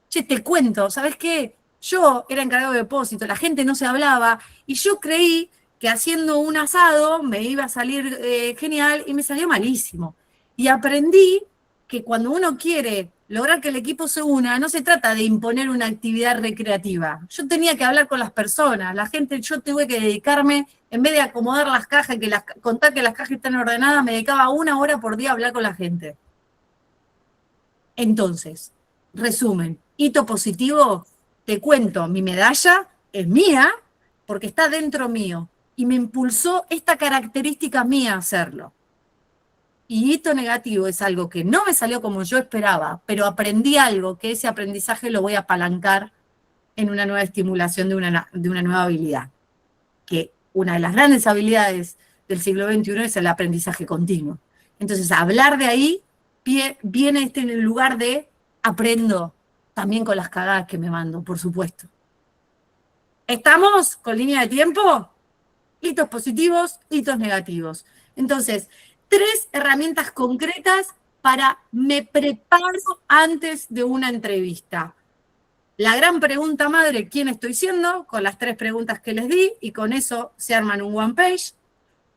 che, te cuento, ¿sabes qué? Yo era encargado de depósito, la gente no se hablaba, y yo creí que haciendo un asado me iba a salir genial, y me salió malísimo. Y aprendí que cuando uno quiere lograr que el equipo se una, no se trata de imponer una actividad recreativa. Yo tenía que hablar con las personas, la gente, yo tuve que dedicarme, en vez de acomodar las cajas, contar que las cajas están ordenadas, me dedicaba 1 hora por día a hablar con la gente. Entonces, resumen, hito positivo, te cuento, mi medalla es mía porque está dentro mío y me impulsó esta característica mía a hacerlo. Y hito negativo es algo que no me salió como yo esperaba, pero aprendí algo que ese aprendizaje lo voy a apalancar en una nueva estimulación de una nueva habilidad. Que una de las grandes habilidades del siglo XXI es el aprendizaje continuo. Entonces, hablar de ahí viene en el lugar de aprendo también con las cagadas que me mando, por supuesto. ¿Estamos con línea de tiempo? Hitos positivos, hitos negativos. Entonces, 3 herramientas concretas para me preparo antes de una entrevista. La gran pregunta madre, ¿quién estoy siendo? Con las 3 preguntas que les di, y con eso se arman un one page.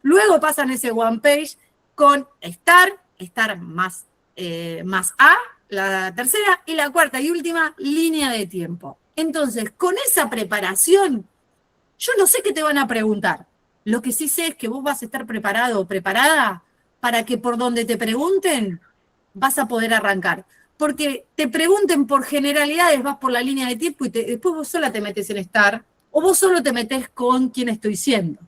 Luego pasan ese one page con estar más A, la tercera, y la cuarta y última, línea de tiempo. Entonces, con esa preparación, yo no sé qué te van a preguntar. Lo que sí sé es que vos vas a estar preparado o preparada para que por donde te pregunten, vas a poder arrancar. Porque te pregunten por generalidades, vas por la línea de tiempo y después vos sola te metes en estar, o vos solo te metes con quién estoy siendo.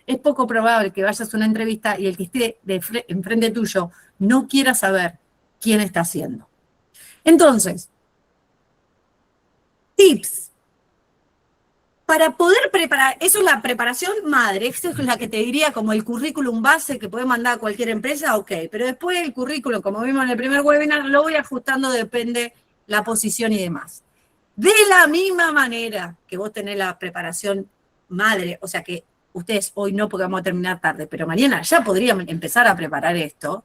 Es poco probable que vayas a una entrevista y el que esté enfrente tuyo no quiera saber quién está siendo. Entonces, tips. Para poder preparar, eso es la preparación madre, eso es la que te diría como el currículum base que puede mandar a cualquier empresa, ok, pero después el currículum, como vimos en el primer webinar, lo voy ajustando, depende la posición y demás. De la misma manera que vos tenés la preparación madre, o sea que ustedes hoy no porque vamos a terminar tarde, pero mañana ya podrían empezar a preparar esto,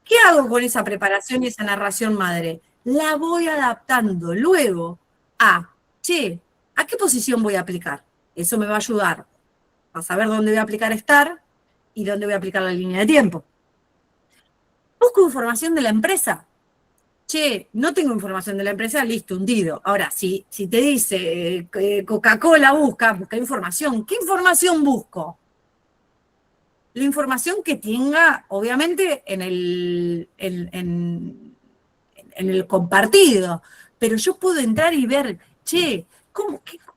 ¿qué hago con esa preparación y esa narración madre? La voy adaptando luego a, che, ¿a qué posición voy a aplicar? Eso me va a ayudar a saber dónde voy a aplicar estar y dónde voy a aplicar la línea de tiempo. Busco información de la empresa. Che, no tengo información de la empresa, listo, hundido. Ahora, si te dice Coca-Cola busca información, ¿qué información busco? La información que tenga, obviamente, en el compartido, pero yo puedo entrar y ver, che,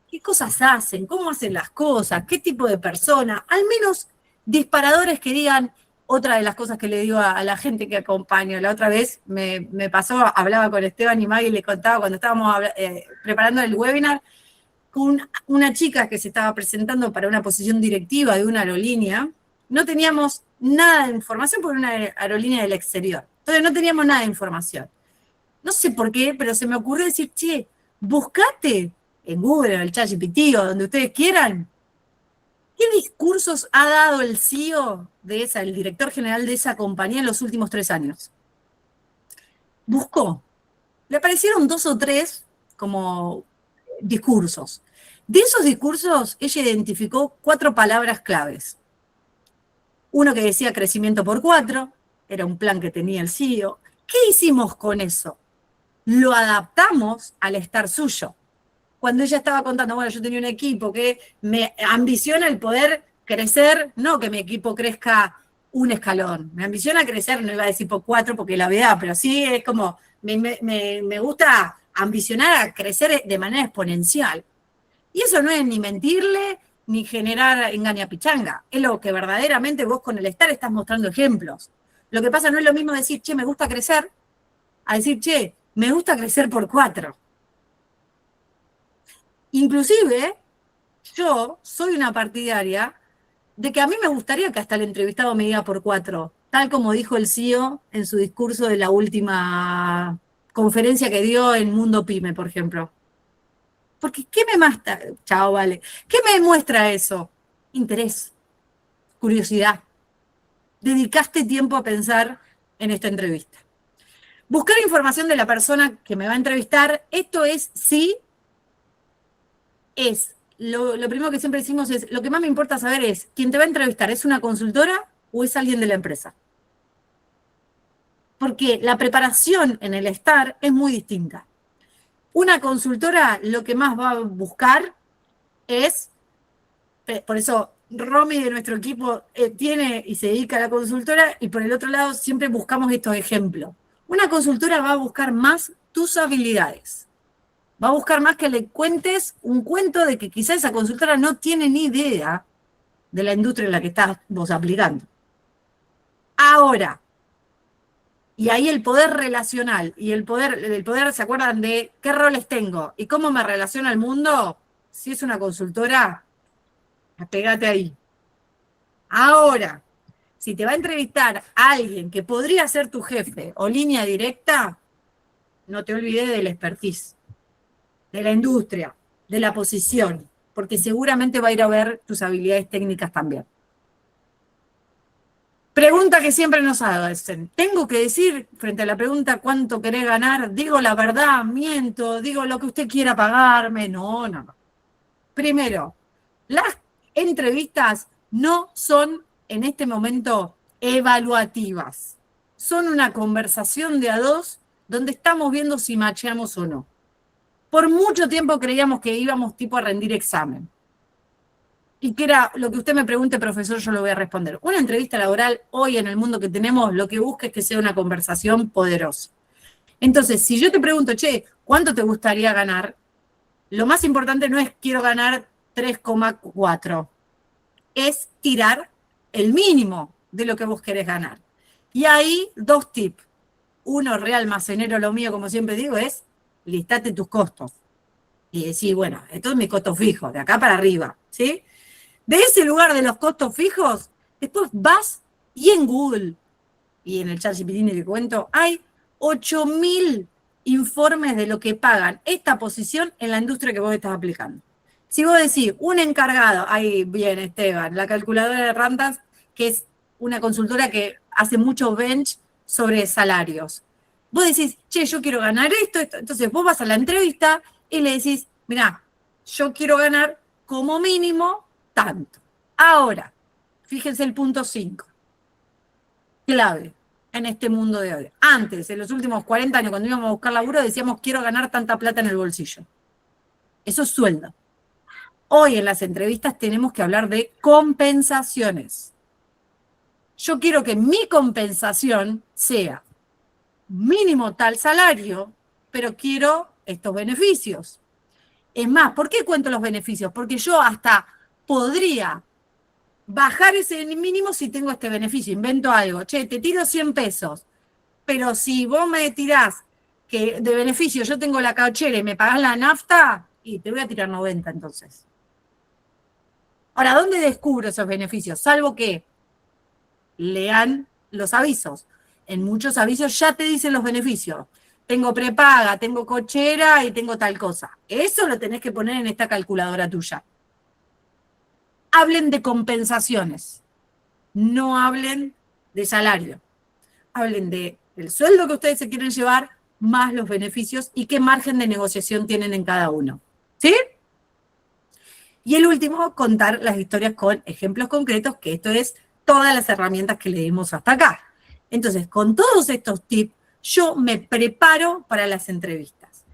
qué cosas hacen, cómo hacen las cosas, qué tipo de persona, al menos disparadores que digan. Otra de las cosas que le digo a la gente que acompaño, la otra vez me pasó, hablaba con Esteban y Maggie y le contaba cuando estábamos preparando el webinar, con una chica que se estaba presentando para una posición directiva de una aerolínea. No teníamos nada de información por una aerolínea del exterior. Entonces no teníamos nada de información. No sé por qué, pero se me ocurrió decir, che, buscate en Google, en el ChatGPT o donde ustedes quieran, ¿qué discursos ha dado el CEO de esa, el director general de esa compañía en los últimos 3 años? Buscó. Le aparecieron 2 o 3 como discursos. De esos discursos, ella identificó 4 palabras claves. Uno que decía crecimiento por 4, era un plan que tenía el CEO. ¿Qué hicimos con eso? Lo adaptamos al estar suyo. Cuando ella estaba contando, bueno, yo tenía un equipo que me ambiciona el poder crecer, no que mi equipo crezca un escalón, me ambiciona crecer, no iba a decir por 4 porque la verdad, pero sí es como, me gusta ambicionar a crecer de manera exponencial. Y eso no es ni mentirle, ni generar engañapichanga, es lo que verdaderamente vos con el estar estás mostrando ejemplos. Lo que pasa no es lo mismo decir, che, me gusta crecer, a decir, che, me gusta crecer por 4. Inclusive, yo soy una partidaria de que a mí me gustaría que hasta el entrevistado me diga por 4, tal como dijo el CEO en su discurso de la última conferencia que dio en Mundo Pyme, por ejemplo. Porque, ¿qué me muestra? Chao, vale. ¿Qué me muestra eso? Interés, curiosidad. Dedicaste tiempo a pensar en esta entrevista. Buscar información de la persona que me va a entrevistar, esto es sí, lo primero que siempre decimos es, lo que más me importa saber es, ¿quién te va a entrevistar es una consultora o es alguien de la empresa? Porque la preparación en el estar es muy distinta. Una consultora lo que más va a buscar es, por eso Romy de nuestro equipo tiene y se dedica a la consultora, y por el otro lado siempre buscamos estos ejemplos. Una consultora va a buscar más tus habilidades. Va a buscar más que le cuentes un cuento de que quizás esa consultora no tiene ni idea de la industria en la que estás vos aplicando. Ahora, y ahí el poder relacional y el poder, ¿se acuerdan de qué roles tengo y cómo me relaciono al mundo? Si es una consultora, pegate ahí. Ahora, si te va a entrevistar a alguien que podría ser tu jefe o línea directa, no te olvides del expertise, de la industria, de la posición, porque seguramente va a ir a ver tus habilidades técnicas también. Pregunta que siempre nos hacen. ¿Tengo que decir, frente a la pregunta cuánto querés ganar, digo la verdad, miento, digo lo que usted quiera pagarme? No. Primero, las entrevistas no son en este momento evaluativas. Son una conversación de a dos donde estamos viendo si macheamos o no. Por mucho tiempo creíamos que íbamos tipo a rendir examen. Y que era lo que usted me pregunte, profesor, yo lo voy a responder. Una entrevista laboral hoy en el mundo que tenemos, lo que busca es que sea una conversación poderosa. Entonces, si yo te pregunto, che, ¿cuánto te gustaría ganar? Lo más importante no es quiero ganar 3,4. Es tirar el mínimo de lo que vos querés ganar. Y ahí 2 tips. Uno, re almacenero, lo mío, como siempre digo, es listate tus costos. Y decir, bueno, esto es mi costo fijo, de acá para arriba, ¿sí? De ese lugar de los costos fijos, después vas y en Google y en el ChatGPT que cuento, hay 8.000 informes de lo que pagan esta posición en la industria que vos estás aplicando. Si vos decís, un encargado, ahí viene Esteban, la calculadora de Rantas, que es una consultora que hace mucho bench sobre salarios. Vos decís, che, yo quiero ganar esto, entonces vos vas a la entrevista y le decís, mirá, yo quiero ganar como mínimo tanto. Ahora, fíjense el punto 5. Clave. en este mundo de hoy. Antes, en los últimos 40 años, cuando íbamos a buscar laburo, decíamos, quiero ganar tanta plata en el bolsillo. Eso es sueldo. Hoy en las entrevistas tenemos que hablar de compensaciones. Yo quiero que mi compensación sea mínimo tal salario, pero quiero estos beneficios. Es más, ¿por qué cuento los beneficios? Porque yo hasta podría bajar ese mínimo si tengo este beneficio. Invento algo. Che, te tiro 100 pesos, pero si vos me tirás que de beneficio yo tengo la cochera y me pagás la nafta, y te voy a tirar 90 entonces. Ahora, ¿dónde descubro esos beneficios? Salvo que lean los avisos. En muchos avisos ya te dicen los beneficios. Tengo prepaga, tengo cochera y tengo tal cosa. Eso lo tenés que poner en esta calculadora tuya. Hablen de compensaciones. No hablen de salario. Hablen del sueldo que ustedes se quieren llevar, más los beneficios y qué margen de negociación tienen en cada uno. ¿Sí? Y el último, contar las historias con ejemplos concretos, que esto es todas las herramientas que le dimos hasta acá. Entonces, con todos estos tips, yo me preparo para las entrevistas.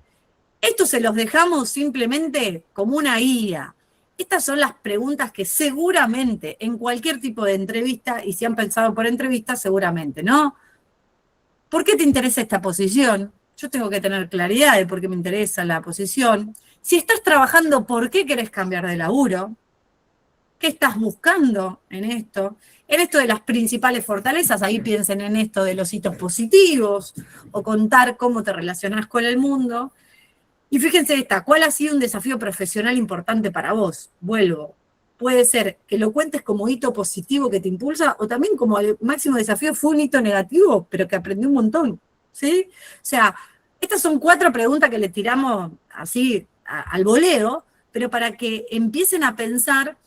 Esto se los dejamos simplemente como una guía. Estas son las preguntas que seguramente en cualquier tipo de entrevista, y si han pensado por entrevista, seguramente, ¿no? ¿Por qué te interesa esta posición? Yo tengo que tener claridad de por qué me interesa la posición. Si estás trabajando, ¿por qué querés cambiar de laburo? ¿Qué estás buscando en esto? En esto de las principales fortalezas, ahí piensen en esto de los hitos positivos, o contar cómo te relacionás con el mundo. Y fíjense esta, ¿cuál ha sido un desafío profesional importante para vos? Vuelvo. Puede ser que lo cuentes como hito positivo que te impulsa, o también como el máximo desafío fue un hito negativo, pero que aprendí un montón, ¿sí? O sea, estas son 4 preguntas que le tiramos así al voleo, pero para que empiecen a pensar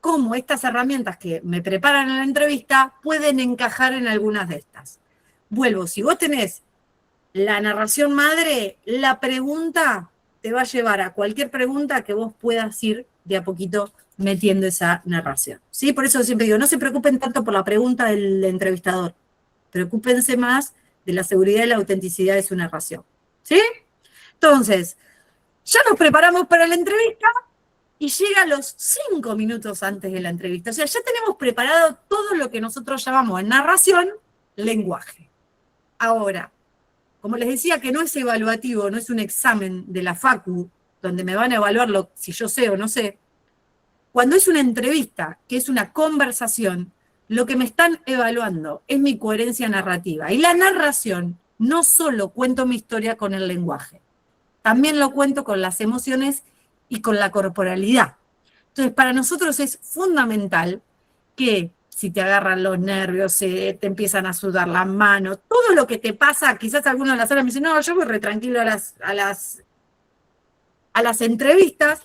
cómo estas herramientas que me preparan en la entrevista pueden encajar en algunas de estas. Vuelvo, si vos tenés la narración madre, la pregunta te va a llevar a cualquier pregunta que vos puedas ir de a poquito metiendo esa narración, ¿sí? Por eso siempre digo, no se preocupen tanto por la pregunta del entrevistador, preocúpense más de la seguridad y la autenticidad de su narración, ¿sí? Entonces, ya nos preparamos para la entrevista y llega los 5 minutos antes de la entrevista. O sea, ya tenemos preparado todo lo que nosotros llamamos en narración, lenguaje. Ahora, como les decía que no es evaluativo, no es un examen de la facu, donde me van a evaluar si yo sé o no sé, cuando es una entrevista, que es una conversación, lo que me están evaluando es mi coherencia narrativa. Y la narración, no solo cuento mi historia con el lenguaje, también lo cuento con las emociones y con la corporalidad. Entonces, para nosotros es fundamental que si te agarran los nervios, te empiezan a sudar las manos, todo lo que te pasa, quizás alguno de la sala me dice, no, yo voy re tranquilo a las entrevistas,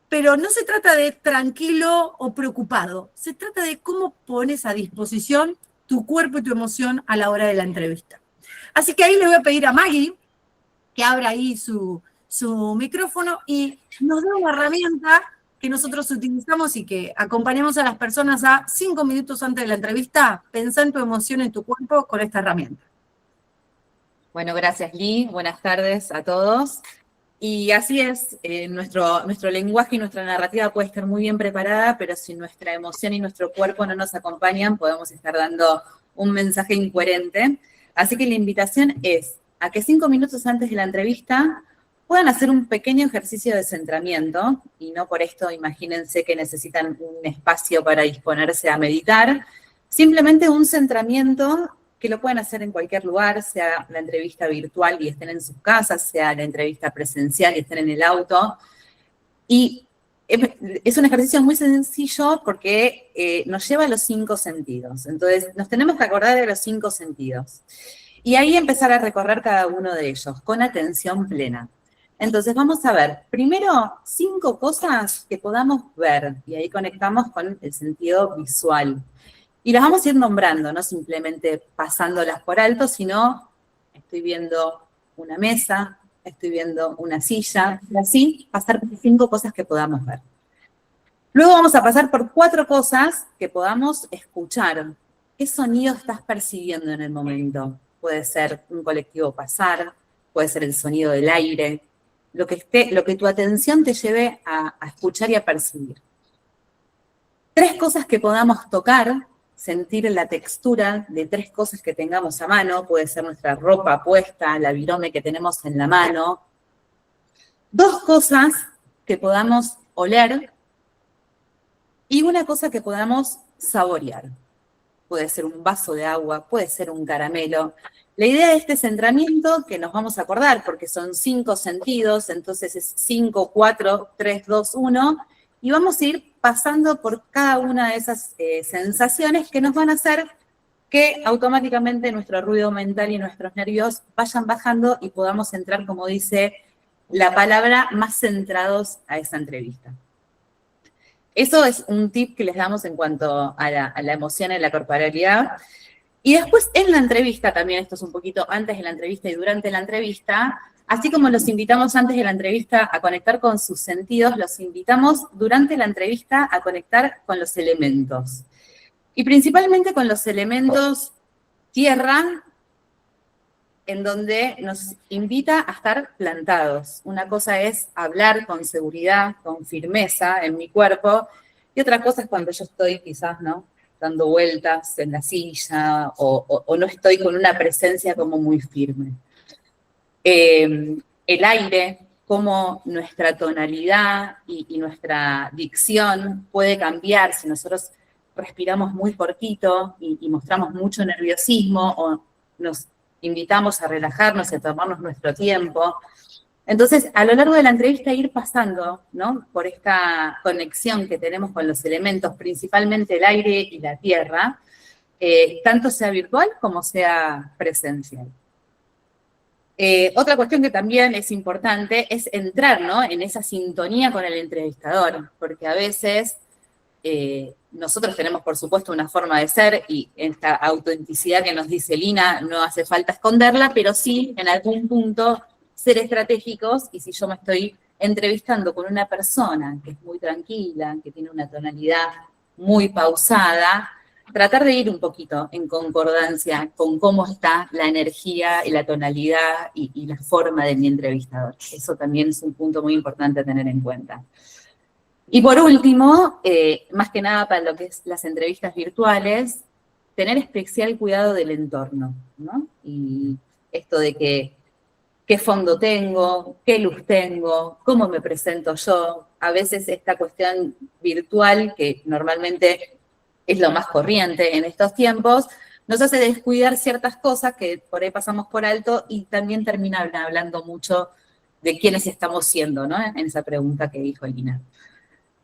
pero no se trata de tranquilo o preocupado, se trata de cómo pones a disposición tu cuerpo y tu emoción a la hora de la entrevista. Así que ahí le voy a pedir a Maggie que abra ahí su micrófono y nos dé una herramienta que nosotros utilizamos y que acompañamos a las personas a 5 minutos antes de la entrevista. Pensá en tu emoción, en tu cuerpo con esta herramienta. Bueno, gracias, Lee. Buenas tardes a todos. Y así es, nuestro lenguaje y nuestra narrativa puede estar muy bien preparada, pero si nuestra emoción y nuestro cuerpo no nos acompañan, podemos estar dando un mensaje incoherente. Así que la invitación es a que 5 minutos antes de la entrevista puedan hacer un pequeño ejercicio de centramiento, y no por esto imagínense que necesitan un espacio para disponerse a meditar, simplemente un centramiento que lo pueden hacer en cualquier lugar, sea la entrevista virtual y estén en sus casas, sea la entrevista presencial y estén en el auto. Y es un ejercicio muy sencillo porque nos lleva a los 5 sentidos. Entonces, nos tenemos que acordar de los 5 sentidos. Y ahí empezar a recorrer cada uno de ellos con atención plena. Entonces, vamos a ver, primero, 5 cosas que podamos ver, y ahí conectamos con el sentido visual. Y las vamos a ir nombrando, no simplemente pasándolas por alto, sino estoy viendo una mesa, estoy viendo una silla, y así pasar por 5 cosas que podamos ver. Luego vamos a pasar por 4 cosas que podamos escuchar. ¿qué sonido estás percibiendo en el momento? Puede ser un colectivo pasar, puede ser el sonido del aire, lo que tu atención te lleve a escuchar y a percibir. 3 cosas que podamos tocar, sentir la textura de 3 cosas que tengamos a mano, puede ser nuestra ropa puesta, la virome que tenemos en la mano. 2 cosas que podamos oler y una cosa que podamos saborear. Puede ser un vaso de agua, puede ser un caramelo. La idea de este centramiento, que nos vamos a acordar, porque son 5 sentidos, entonces es 5, 4, 3, 2, 1, y vamos a ir pasando por cada una de esas sensaciones que nos van a hacer que automáticamente nuestro ruido mental y nuestros nervios vayan bajando y podamos entrar, como dice la palabra, más centrados a esa entrevista. Eso es un tip que les damos en cuanto a la emoción y la corporalidad. Y después en la entrevista, también esto es un poquito antes de la entrevista y durante la entrevista, así como los invitamos antes de la entrevista a conectar con sus sentidos, los invitamos durante la entrevista a conectar con los elementos. Y principalmente con los elementos tierra, en donde nos invita a estar plantados. Una cosa es hablar con seguridad, con firmeza en mi cuerpo, y otra cosa es cuando yo estoy quizás, ¿no?, dando vueltas en la silla, o no estoy con una presencia como muy firme. El aire, cómo nuestra tonalidad y nuestra dicción puede cambiar si nosotros respiramos muy cortito y mostramos mucho nerviosismo, o nos invitamos a relajarnos y a tomarnos nuestro tiempo. Entonces, a lo largo de la entrevista ir pasando, ¿no?, por esta conexión que tenemos con los elementos, principalmente el aire y la tierra, tanto sea virtual como sea presencial. Otra cuestión que también es importante es entrar, ¿no?, en esa sintonía con el entrevistador, porque a veces nosotros tenemos, por supuesto, una forma de ser, y esta autenticidad que nos dice Lina no hace falta esconderla, pero sí, en algún punto, ser estratégicos. Y si yo me estoy entrevistando con una persona que es muy tranquila, que tiene una tonalidad muy pausada, tratar de ir un poquito en concordancia con cómo está la energía y la tonalidad y la forma de mi entrevistador. Eso también es un punto muy importante a tener en cuenta. Y por último, más que nada para lo que es las entrevistas virtuales, tener especial cuidado del entorno, ¿no? Y esto de qué fondo tengo, qué luz tengo, cómo me presento yo. A veces esta cuestión virtual, que normalmente es lo más corriente en estos tiempos, nos hace descuidar ciertas cosas que por ahí pasamos por alto, y también terminan hablando mucho de quiénes estamos siendo, ¿no?, en esa pregunta que dijo Lina.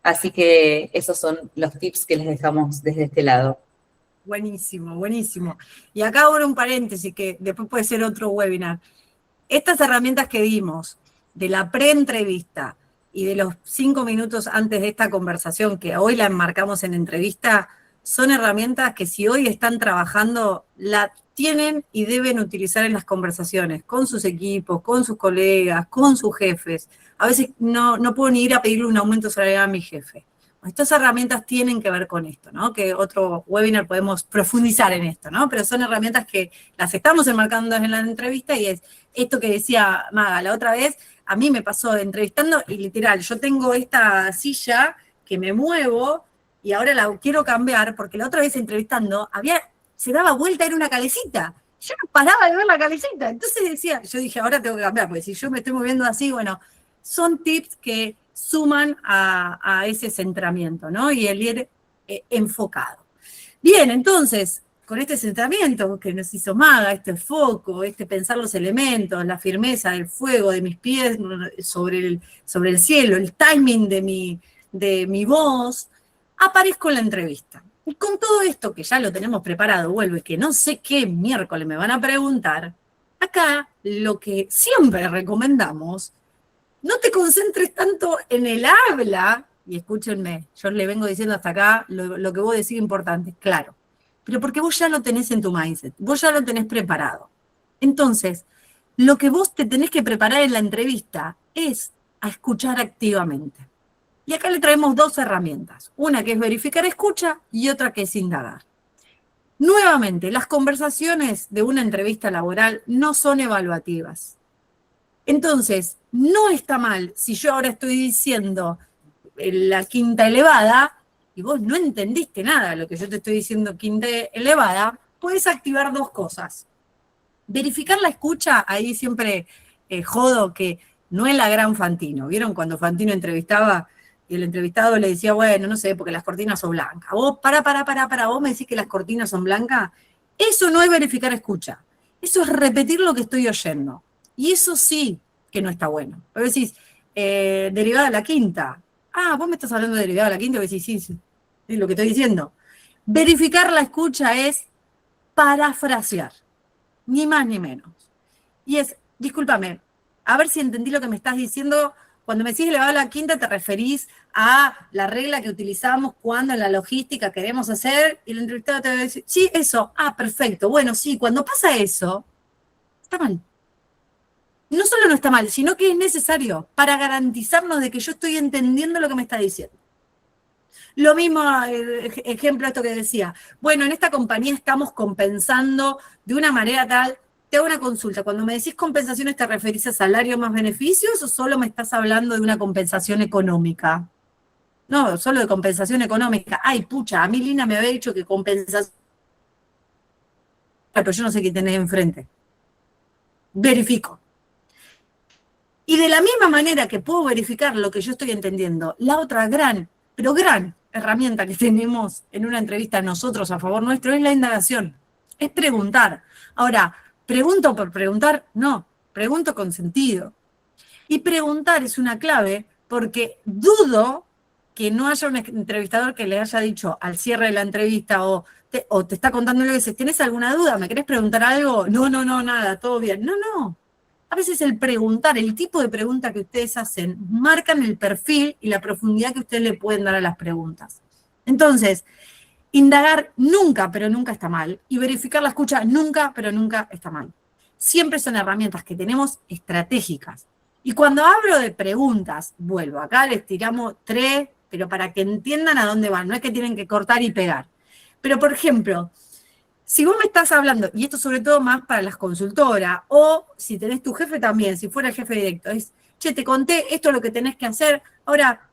Así que esos son los tips que les dejamos desde este lado. Buenísimo, buenísimo. Y acá ahora un paréntesis, que después puede ser otro webinar. Estas herramientas que dimos de la pre-entrevista y de los 5 minutos antes de esta conversación, que hoy la enmarcamos en entrevista, son herramientas que si hoy están trabajando, la tienen y deben utilizar en las conversaciones, con sus equipos, con sus colegas, con sus jefes. A veces no puedo ni ir a pedirle un aumento salarial a mi jefe. Estas herramientas tienen que ver con esto, ¿no? Que otro webinar podemos profundizar en esto, ¿no? Pero son herramientas que las estamos enmarcando en la entrevista, y es esto que decía Maga la otra vez. A mí me pasó entrevistando y literal, yo tengo esta silla que me muevo y ahora la quiero cambiar porque la otra vez entrevistando se daba vuelta, era una calecita. Yo no paraba de ver la calecita. Entonces yo dije, ahora tengo que cambiar, porque si yo me estoy moviendo así, bueno, son tips que suman a ese centramiento, ¿no? Y el ir enfocado. Bien, entonces, con este centramiento que nos hizo Maga, este foco, pensar los elementos, la firmeza del fuego de mis pies sobre el cielo, el timing de mi voz, aparezco en la entrevista. Y con todo esto que ya lo tenemos preparado, vuelvo, y que no sé qué miércoles me van a preguntar, acá lo que siempre recomendamos, no te concentres tanto en el habla, y escúchenme, yo le vengo diciendo hasta acá lo que vos decís importante, claro, pero porque vos ya lo tenés en tu mindset, vos ya lo tenés preparado. Entonces, lo que vos te tenés que preparar en la entrevista es a escuchar activamente. Y acá le traemos 2 herramientas, una que es verificar escucha y otra que es indagar. Nuevamente, las conversaciones de una entrevista laboral no son evaluativas. Entonces, no está mal si yo ahora estoy diciendo la quinta elevada y vos no entendiste nada de lo que yo te estoy diciendo quinta elevada, puedes activar dos cosas. Verificar la escucha, ahí siempre jodo que no es la gran Fantino. ¿Vieron cuando Fantino entrevistaba y el entrevistado le decía, bueno, no sé, porque las cortinas son blancas? Vos, vos me decís que las cortinas son blancas. Eso no es verificar escucha. Eso es repetir lo que estoy oyendo. Y eso sí que no está bueno. Vos decís, derivada de la quinta. Ah, vos me estás hablando de derivada de la quinta, y vos decís, sí, es lo que estoy diciendo. Verificar la escucha es parafrasear, ni más ni menos. Y es, discúlpame, a ver si entendí lo que me estás diciendo. Cuando me decís elevado a la quinta, te referís a la regla que utilizamos cuando en la logística queremos hacer, y el entrevistado te va a decir, sí, eso, perfecto, bueno, sí, cuando pasa eso, está mal. No solo no está mal, sino que es necesario para garantizarnos de que yo estoy entendiendo lo que me está diciendo. Lo mismo, ejemplo, esto que decía, bueno, en esta compañía estamos compensando de una manera tal. Te hago una consulta, cuando me decís compensaciones, ¿te referís a salario más beneficios o solo me estás hablando de una compensación económica? No, solo de compensación económica. Ay, pucha, a mí Lina me había dicho que compensación, pero yo no sé qué tenés enfrente. Verifico. Y de la misma manera que puedo verificar lo que yo estoy entendiendo, la otra gran, pero gran herramienta que tenemos en una entrevista nosotros a favor nuestro es la indagación, es preguntar. Ahora, ¿pregunto por preguntar? No, pregunto con sentido. Y preguntar es una clave porque dudo que no haya un entrevistador que le haya dicho al cierre de la entrevista o te está contando lo que dices, ¿tenés alguna duda? ¿Me querés preguntar algo? No, nada, todo bien. No. A veces el preguntar, el tipo de pregunta que ustedes hacen, marcan el perfil y la profundidad que ustedes le pueden dar a las preguntas. Entonces, indagar nunca, pero nunca está mal. Y verificar la escucha nunca, pero nunca está mal. Siempre son herramientas que tenemos estratégicas. Y cuando hablo de preguntas, vuelvo, acá les tiramos 3, pero para que entiendan a dónde van, no es que tienen que cortar y pegar. Pero, por ejemplo, si vos me estás hablando, y esto sobre todo más para las consultoras, o si tenés tu jefe también, si fuera el jefe directo, es, che, te conté, esto es lo que tenés que hacer, ahora,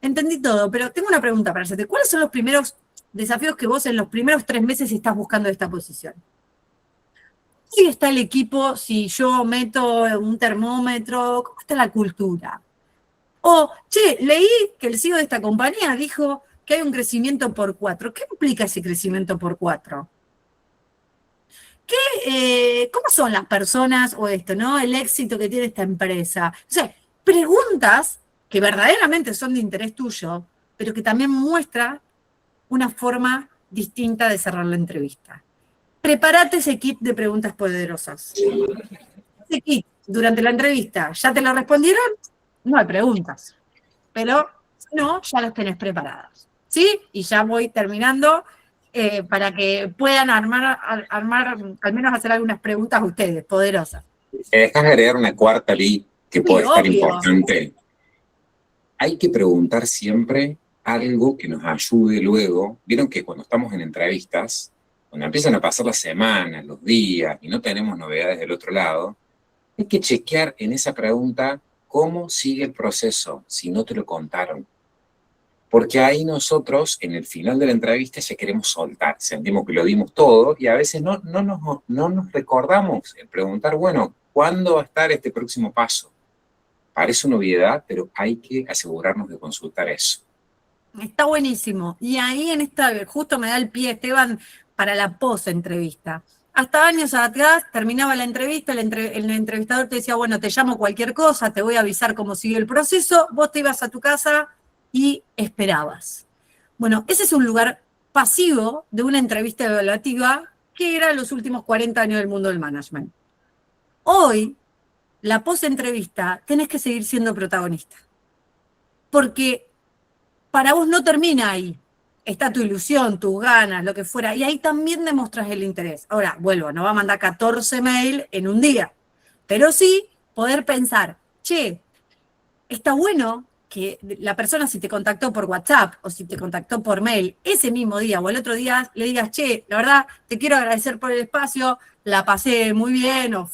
entendí todo, pero tengo una pregunta para hacerte. ¿Cuáles son los primeros desafíos que vos en los primeros 3 meses estás buscando de esta posición? ¿Cómo está el equipo si yo meto un termómetro? ¿Cómo está la cultura? O, che, leí que el CEO de esta compañía dijo que hay un crecimiento por 4. ¿Qué implica ese crecimiento por 4? ¿Cómo son las personas o esto, ¿no? El éxito que tiene esta empresa. O sea, preguntas que verdaderamente son de interés tuyo, pero que también muestra una forma distinta de cerrar la entrevista. Prepárate ese kit de preguntas poderosas. Ese kit, durante la entrevista, ¿ya te lo respondieron? No hay preguntas. Pero si no, ya las tenés preparadas. ¿Sí? Y ya voy terminando. Para que puedan armar, al menos hacer algunas preguntas a ustedes, poderosas. ¿Me dejas agregar una cuarta, Lee, que puede estar importante? Hay que preguntar siempre algo que nos ayude luego. Vieron que cuando estamos en entrevistas, cuando empiezan a pasar las semanas, los días, y no tenemos novedades del otro lado, hay que chequear en esa pregunta cómo sigue el proceso, si no te lo contaron. Porque ahí nosotros, en el final de la entrevista, ya queremos soltar, sentimos que lo dimos todo y a veces no nos recordamos el preguntar, bueno, ¿cuándo va a estar este próximo paso? Parece una obviedad, pero hay que asegurarnos de consultar eso. Está buenísimo. Y ahí en esta, justo me da el pie, Esteban, para la post-entrevista. Hasta años atrás terminaba la entrevista, el entrevistador te decía, bueno, te llamo cualquier cosa, te voy a avisar cómo sigue el proceso, vos te ibas a tu casa y esperabas. Bueno, ese es un lugar pasivo de una entrevista evaluativa que era los últimos 40 años del mundo del management. Hoy, la post-entrevista, tenés que seguir siendo protagonista. Porque para vos no termina ahí. Está tu ilusión, tus ganas, lo que fuera. Y ahí también demostrás el interés. Ahora, vuelvo, no va a mandar 14 mails en un día. Pero sí poder pensar, che, está bueno que la persona si te contactó por WhatsApp o si te contactó por mail, ese mismo día o el otro día le digas, che, la verdad, te quiero agradecer por el espacio, la pasé muy bien o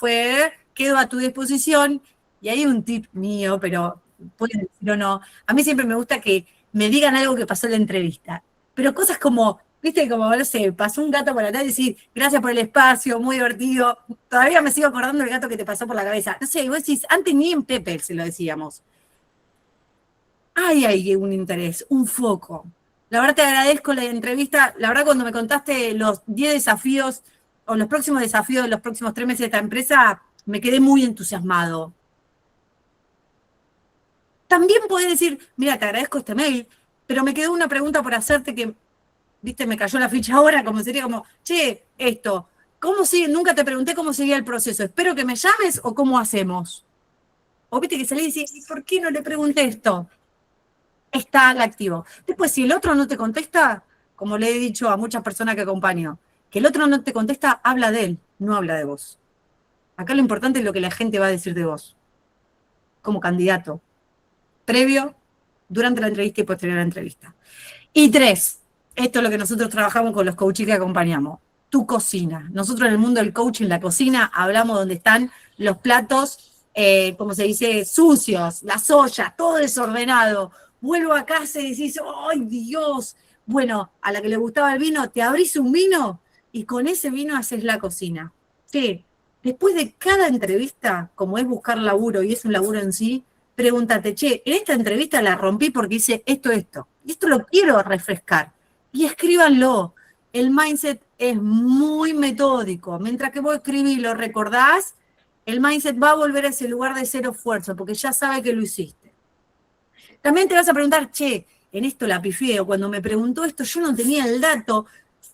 quedo a tu disposición. Y hay un tip mío, pero pueden decir o no. A mí siempre me gusta que me digan algo que pasó en la entrevista. Pero cosas como, viste, como, no sé, pasó un gato por atrás y decir, gracias por el espacio, muy divertido. Todavía me sigo acordando del gato que te pasó por la cabeza. No sé, vos decís, antes ni en Pepe se lo decíamos. Hay un interés, un foco. La verdad te agradezco la entrevista. La verdad cuando me contaste los 10 desafíos o los próximos desafíos de los próximos 3 meses de esta empresa, me quedé muy entusiasmado. También podés decir, mira, te agradezco este mail, pero me quedó una pregunta por hacerte que, viste, me cayó la ficha ahora, como sería como, che, esto, ¿cómo sigue? Nunca te pregunté cómo seguía el proceso. ¿Espero que me llames o cómo hacemos? O viste que salí y decís, ¿por qué no le pregunté esto? Está al activo. Después, si el otro no te contesta, como le he dicho a muchas personas que acompaño, que el otro no te contesta, habla de él, no habla de vos. Acá lo importante es lo que la gente va a decir de vos, como candidato, previo, durante la entrevista y posterior a la entrevista. Y 3, esto es lo que nosotros trabajamos con los coaches que acompañamos, tu cocina. Nosotros en el mundo del coaching, la cocina, hablamos donde están los platos, como se dice, sucios, las ollas, todo desordenado. Vuelvo a casa y decís, ¡ay, Dios! Bueno, a la que le gustaba el vino, te abrís un vino y con ese vino haces la cocina. Sí, después de cada entrevista, como es buscar laburo y es un laburo en sí, pregúntate, che, en esta entrevista la rompí porque hice esto. Y esto lo quiero refrescar. Y escríbanlo. El mindset es muy metódico. Mientras que vos escribís y lo recordás, el mindset va a volver a ese lugar de cero esfuerzo, porque ya sabe que lo hiciste. También te vas a preguntar, che, en esto la pifié, o cuando me preguntó esto, yo no tenía el dato.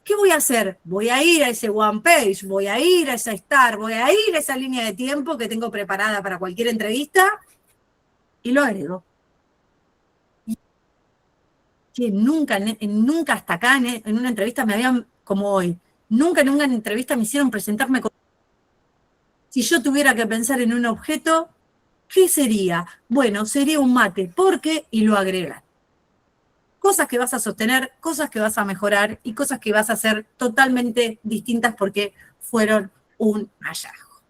¿Qué voy a hacer? Voy a ir a ese one page, voy a ir a esa star, voy a ir a esa línea de tiempo que tengo preparada para cualquier entrevista y lo agrego. Y que nunca hasta acá en una entrevista me habían, como hoy, nunca en una entrevista me hicieron presentarme con... Si yo tuviera que pensar en un objeto, ¿qué sería? Bueno, sería un mate, porque, y lo agregan. Cosas que vas a sostener, cosas que vas a mejorar y cosas que vas a hacer totalmente distintas porque fueron un hallazgo.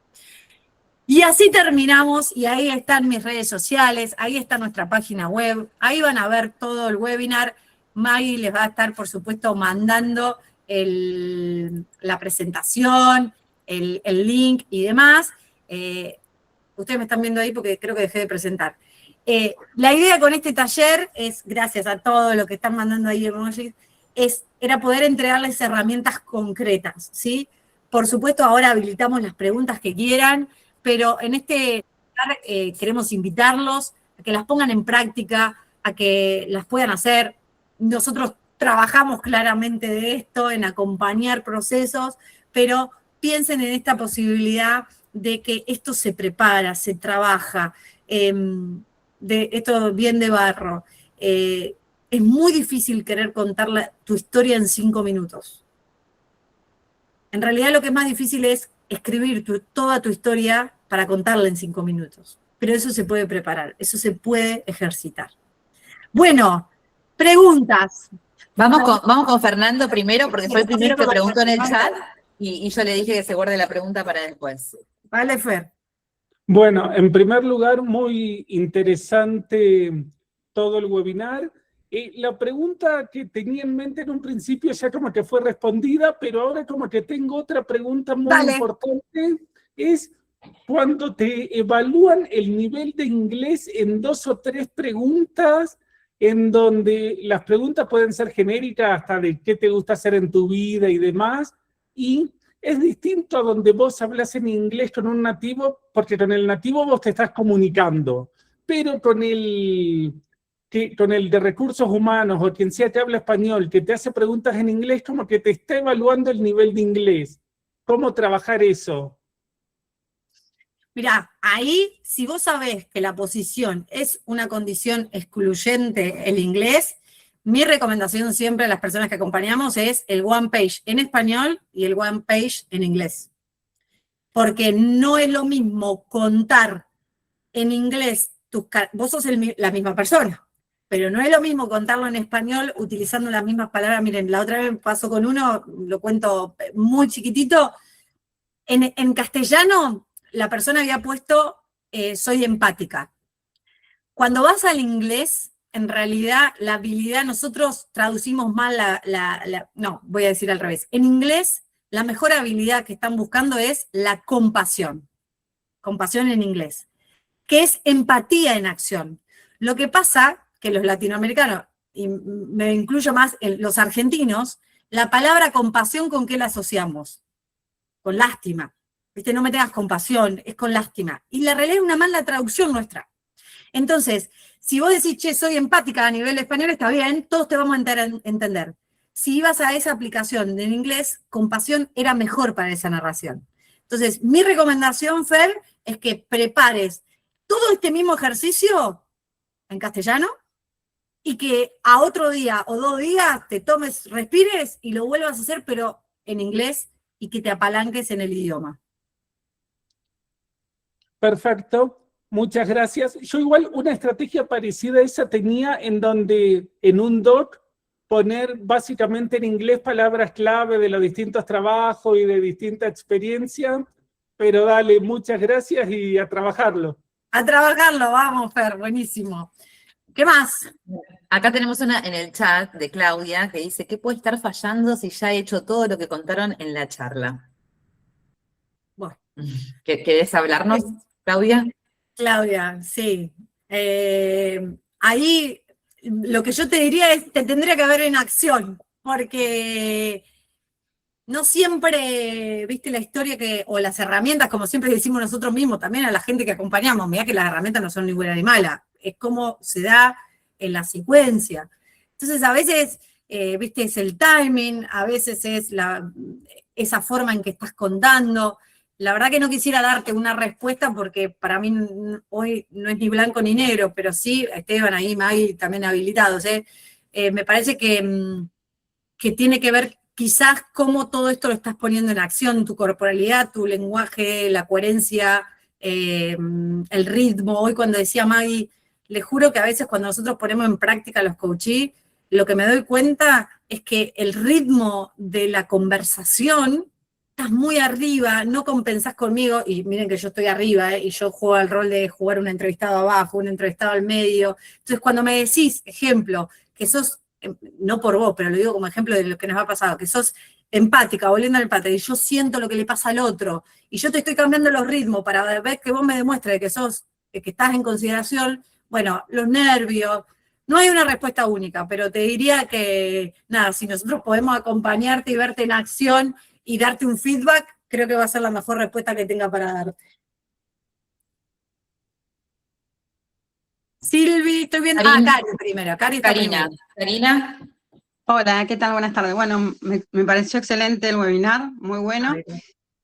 Y así terminamos, y ahí están mis redes sociales, ahí está nuestra página web, ahí van a ver todo el webinar. Maggie les va a estar, por supuesto, mandando la presentación, el link y demás. Ustedes me están viendo ahí porque creo que dejé de presentar. La idea con este taller es, gracias a todo lo que están mandando ahí emojis, era poder entregarles herramientas concretas, ¿sí? Por supuesto, ahora habilitamos las preguntas que quieran, pero en este taller queremos invitarlos a que las pongan en práctica, a que las puedan hacer. Nosotros trabajamos claramente de esto, en acompañar procesos, pero piensen en esta posibilidad de que esto se prepara, se trabaja, de esto bien de barro. Es muy difícil querer contar tu historia en 5 minutos. En realidad lo que es más difícil es escribir toda tu historia para contarla en 5 minutos. Pero eso se puede preparar, eso se puede ejercitar. Bueno, preguntas. Vamos con Fernando primero, porque fue el primero que preguntó en el chat, y yo le dije que se guarde la pregunta para después. Vale, Fer. Bueno, en primer lugar, muy interesante todo el webinar. La pregunta que tenía en mente en un principio ya como que fue respondida, pero ahora como que tengo otra pregunta muy importante. Es cuando te evalúan el nivel de inglés en 2 o 3 preguntas, en donde las preguntas pueden ser genéricas hasta de qué te gusta hacer en tu vida y demás, y es distinto a donde vos hablas en inglés con un nativo, porque con el nativo vos te estás comunicando, pero con el de recursos humanos o quien sea que habla español, que te hace preguntas en inglés, como que te está evaluando el nivel de inglés. ¿Cómo trabajar eso? Mirá, ahí, si vos sabés que la posición es una condición excluyente el inglés, mi recomendación siempre a las personas que acompañamos es el one page en español y el one page en inglés. Porque no es lo mismo contar en inglés, vos sos la misma persona, pero no es lo mismo contarlo en español utilizando las mismas palabras. Miren, la otra vez me pasó con uno, lo cuento muy chiquitito, en castellano la persona había puesto soy empática. Cuando vas al inglés, en realidad la habilidad, nosotros traducimos mal no, voy a decir al revés. En inglés, la mejor habilidad que están buscando es la compasión. Compasión en inglés, que es empatía en acción. Lo que pasa que los latinoamericanos, y me incluyo más los argentinos, la palabra compasión, ¿con qué la asociamos? Con lástima. ¿Viste? No me tengas compasión, es con lástima. Y la realidad es una mala traducción nuestra. Entonces, si vos decís, che, soy empática a nivel español, está bien, todos te vamos a entender. Si ibas a esa aplicación en inglés, compasión era mejor para esa narración. Entonces, mi recomendación, Fer, es que prepares todo este mismo ejercicio en castellano y que a otro día o 2 días te tomes, respires y lo vuelvas a hacer, pero en inglés, y que te apalanques en el idioma. Perfecto. Muchas gracias. Yo igual una estrategia parecida a esa tenía en donde en un doc poner básicamente en inglés palabras clave de los distintos trabajos y de distinta experiencia, pero dale, muchas gracias y a trabajarlo. A trabajarlo, vamos, Fer, buenísimo. ¿Qué más? Acá tenemos una en el chat de Claudia que dice, ¿qué puede estar fallando si ya he hecho todo lo que contaron en la charla? Bueno. ¿Querés hablarnos, Claudia? Claudia, sí. Ahí lo que yo te diría es, te tendría que ver en acción, porque no siempre, viste la historia o las herramientas, como siempre decimos nosotros mismos, también a la gente que acompañamos, mirá que las herramientas no son ni buenas ni malas, es como se da en la secuencia. Entonces a veces, viste, es el timing, a veces es esa forma en que estás contando. La verdad que no quisiera darte una respuesta porque para mí hoy no es ni blanco ni negro, pero sí, Esteban ahí, Maggie también habilitados. Me parece que tiene que ver quizás cómo todo esto lo estás poniendo en acción, tu corporalidad, tu lenguaje, la coherencia, el ritmo. Hoy cuando decía Maggie, le juro que a veces cuando nosotros ponemos en práctica los coachees, lo que me doy cuenta es que el ritmo de la conversación, estás muy arriba, no compensás conmigo, y miren que yo estoy arriba, y yo juego el rol de jugar un entrevistado abajo, un entrevistado al medio. Entonces, cuando me decís, ejemplo, que sos, no por vos, pero lo digo como ejemplo de lo que nos ha pasado, que sos empática, volviendo al empate, y yo siento lo que le pasa al otro, y yo te estoy cambiando los ritmos para ver que vos me demuestres que estás en consideración, bueno, los nervios. No hay una respuesta única, pero te diría que, nada, si nosotros podemos acompañarte y verte en acción y darte un feedback, creo que va a ser la mejor respuesta que tenga para darte. Silvi, estoy viendo. Cari primero. Karina. Hola, ¿qué tal? Buenas tardes. Bueno, me pareció excelente el webinar, muy bueno.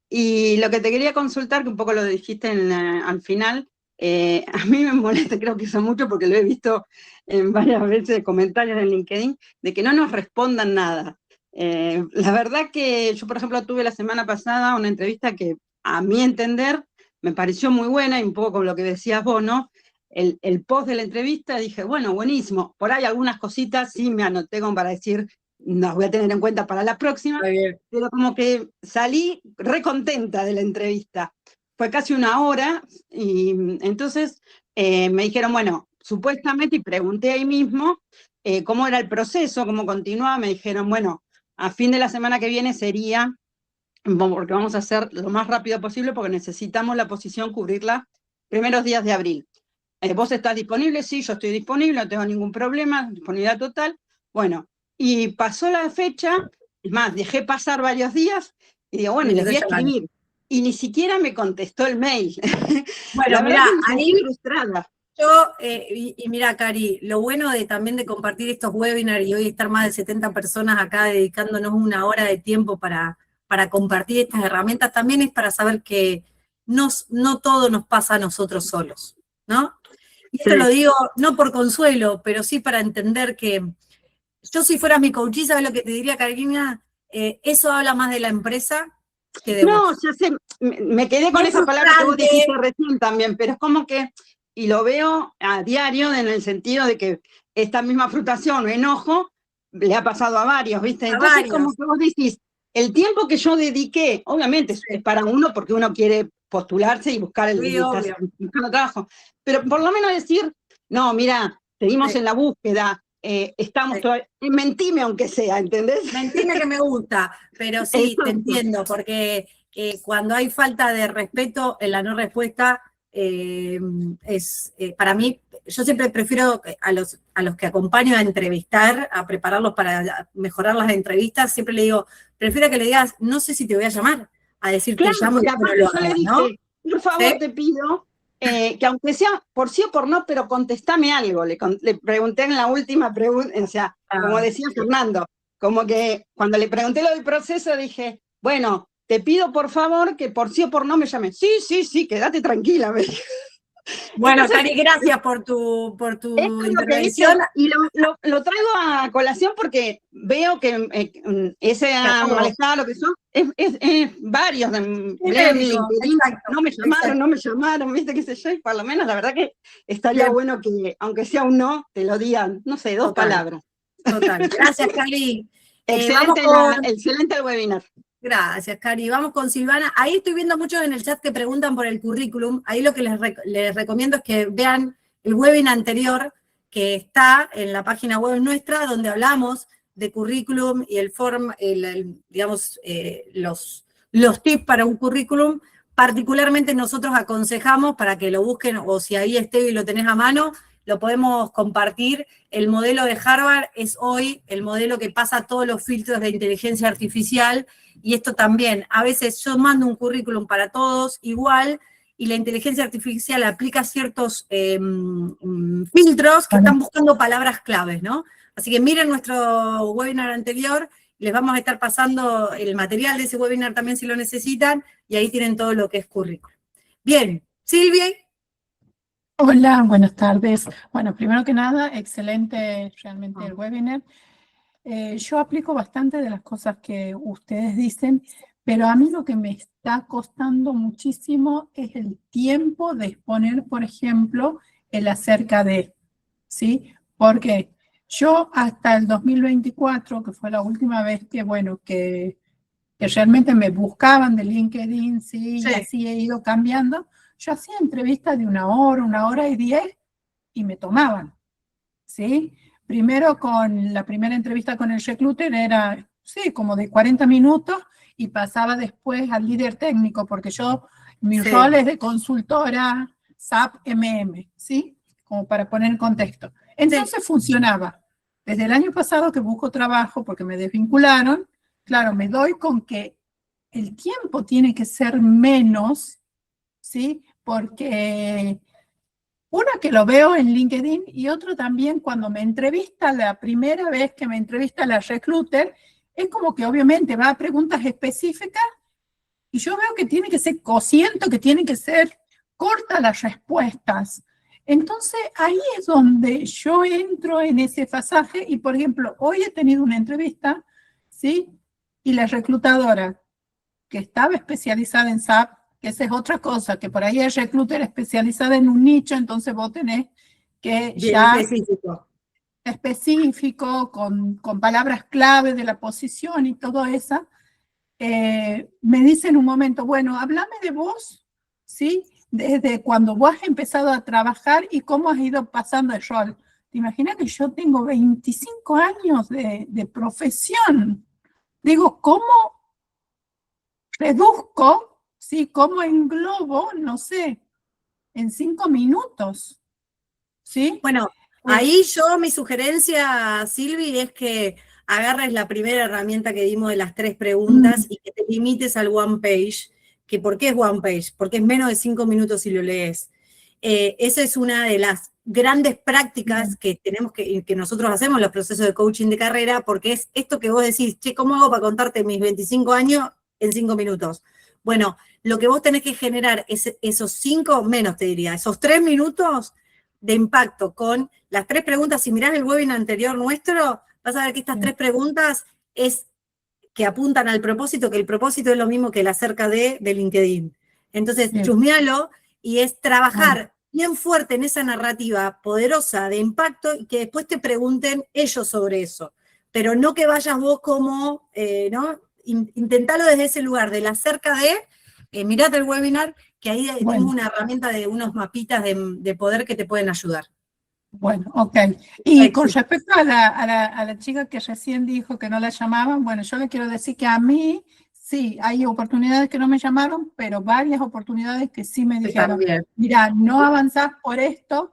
Y lo que te quería consultar, que un poco lo dijiste al final, a mí me molesta, creo que eso mucho, porque lo he visto en varias veces comentarios en LinkedIn, de que no nos respondan nada. La verdad que yo, por ejemplo, tuve la semana pasada una entrevista que, a mi entender, me pareció muy buena, y un poco con lo que decías vos, ¿no? El post de la entrevista, dije, bueno, buenísimo. Por ahí algunas cositas sí me anoté como para decir, las voy a tener en cuenta para la próxima, pero como que salí re contenta de la entrevista. Fue casi 1 hora, y entonces me dijeron, bueno, supuestamente, y pregunté ahí mismo cómo era el proceso, cómo continuaba. Me dijeron, bueno, a fin de la semana que viene sería, porque vamos a hacer lo más rápido posible, porque necesitamos la posición cubrirla primeros días de abril. ¿Vos estás disponible? Sí, yo estoy disponible, no tengo ningún problema, disponibilidad total. Bueno, y pasó la fecha, es más, dejé pasar varios días, y digo, bueno, les voy a escribir. Y ni siquiera me contestó el mail. Bueno, mirá, ahí frustrada. Yo, y mira, Cari, lo bueno también de compartir estos webinars y hoy estar más de 70 personas acá dedicándonos 1 hora de tiempo para compartir estas herramientas, también es para saber que no todo nos pasa a nosotros solos, ¿no? Y esto lo digo no por consuelo, pero sí para entender que yo, si fueras mi coachee, ¿sabes lo que te diría, Karina? Eso habla más de la empresa que de vos. Ya sé, me quedé con esa palabra que vos dijiste recién también, pero es como que, y lo veo a diario en el sentido de que esta misma frustración o enojo le ha pasado a varios, ¿viste? A Entonces, varios. como que vos decís, el tiempo que yo dediqué, obviamente es para uno porque uno quiere postularse y buscar Sí, obvio. buscando trabajo, pero por lo menos decir, no, mira, seguimos Sí. en la búsqueda, estamos Sí. todavía, mentime aunque sea, ¿entendés? Mentime que me gusta, pero sí, te Exacto. entiendo, porque cuando hay falta de respeto en la no respuesta, para mí, yo siempre prefiero a los que acompaño a entrevistar, a prepararlos para mejorar las entrevistas, siempre le digo, prefiero que le digas, no sé si te voy a llamar, a decir te Claro, llamo y y después no aparte lo yo le hagas, dije, ¿no? por favor ¿Sí? te pido que aunque sea por sí o por no, pero contestame algo. Le pregunté en la última pregunta, o sea, como decía Fernando, como que cuando le pregunté lo del proceso dije, bueno, te pido por favor que por sí o por no me llames. Sí, quédate tranquila, me dijo. Bueno, Entonces, Cari, gracias por tu esto es lo que intervención. dice, y lo traigo a colación porque veo que ese malestar, lo que son, es varios, Genérico, LinkedIn, exacto, no me exacto. llamaron, viste, qué sé yo, y por lo menos la verdad que estaría Bien. bueno que, aunque sea un no, te lo digan, no sé, 2 Total. palabras. Total. Gracias, Cari. Vamos Excelente, con... excelente el webinar. Gracias, Cari. Vamos con Silvana. Ahí estoy viendo muchos en el chat que preguntan por el currículum. Ahí lo que les recomiendo es que vean el webinar anterior que está en la página web nuestra, donde hablamos de currículum y digamos, los tips para un currículum. Particularmente nosotros aconsejamos para que lo busquen, o si ahí esté y lo tenés a mano, lo podemos compartir. El modelo de Harvard es hoy el modelo que pasa todos los filtros de inteligencia artificial. Y esto también, a veces yo mando un currículum para todos igual, y la inteligencia artificial aplica ciertos filtros que están buscando palabras claves, ¿no? Así que miren nuestro webinar anterior, les vamos a estar pasando el material de ese webinar también si lo necesitan, y ahí tienen todo lo que es currículum. Bien, Silvia. Hola, buenas tardes. Bueno, primero que nada, excelente realmente el webinar. Yo aplico bastante de las cosas que ustedes dicen, pero a mí lo que me está costando muchísimo es el tiempo de exponer, por ejemplo, el acerca de, ¿sí? Porque yo hasta el 2024, que fue la última vez que, bueno, que realmente me buscaban de LinkedIn, sí, y así he ido cambiando, yo hacía entrevistas de 1 hora y 10, y me tomaban, ¿sí? Primero la primera entrevista con el recruiter era, sí, como de 40 minutos, y pasaba después al líder técnico, porque mi rol es de consultora SAP MM, ¿sí? Como para poner en contexto. Entonces funcionaba. Desde el año pasado que busco trabajo, porque me desvincularon, claro, me doy con que el tiempo tiene que ser menos, ¿sí? Porque una que lo veo en LinkedIn, y otro también cuando me entrevista, la primera vez que me entrevista la recruiter, es como que obviamente va a preguntas específicas y yo veo que tiene que ser siento que tienen que ser cortas las respuestas. Entonces ahí es donde yo entro en ese pasaje y, por ejemplo, hoy he tenido una entrevista, ¿sí? Y la reclutadora, que estaba especializada en SAP, que esa es otra cosa, que por ahí hay recruiter especializada en un nicho, entonces vos tenés que ya específico, con palabras clave de la posición y todo eso. Me dice en un momento, bueno, háblame de vos, ¿sí? Desde cuando vos has empezado a trabajar y cómo has ido pasando el rol. ¿Te imaginas que yo tengo 25 años de profesión? Digo, ¿cómo reduzco, ¿sí? ¿Cómo englobo? No sé, en 5 minutos, ¿sí? Bueno, ahí mi sugerencia, Silvi, es que agarres la primera herramienta que dimos de las 3 preguntas y que te limites al one page. ¿Por qué es one page? Porque es menos de 5 minutos si lo lees. Esa es una de las grandes prácticas que tenemos que nosotros hacemos en los procesos de coaching de carrera, porque es esto que vos decís, che, ¿cómo hago para contarte mis 25 años en 5 minutos? Bueno, lo que vos tenés que generar es esos 5, menos te diría, esos 3 minutos de impacto con las 3 preguntas. Si mirás el webinar anterior nuestro, vas a ver que estas 3 preguntas es que apuntan al propósito, que el propósito es lo mismo que el acerca de LinkedIn. Entonces, chusmealo, y es trabajar bien fuerte en esa narrativa poderosa de impacto y que después te pregunten ellos sobre eso. Pero no que vayas vos como, ¿no? Intentalo desde ese lugar, de la cerca de, mirate el webinar, que ahí Bueno. tengo una herramienta de unos mapitas de poder que te pueden ayudar. Bueno, ok. Y con Éxito. respecto a la chica que recién dijo que no la llamaban, bueno, yo le quiero decir que a mí sí, hay oportunidades que no me llamaron, pero varias oportunidades que sí me dijeron, También. mira, no avanzás por esto,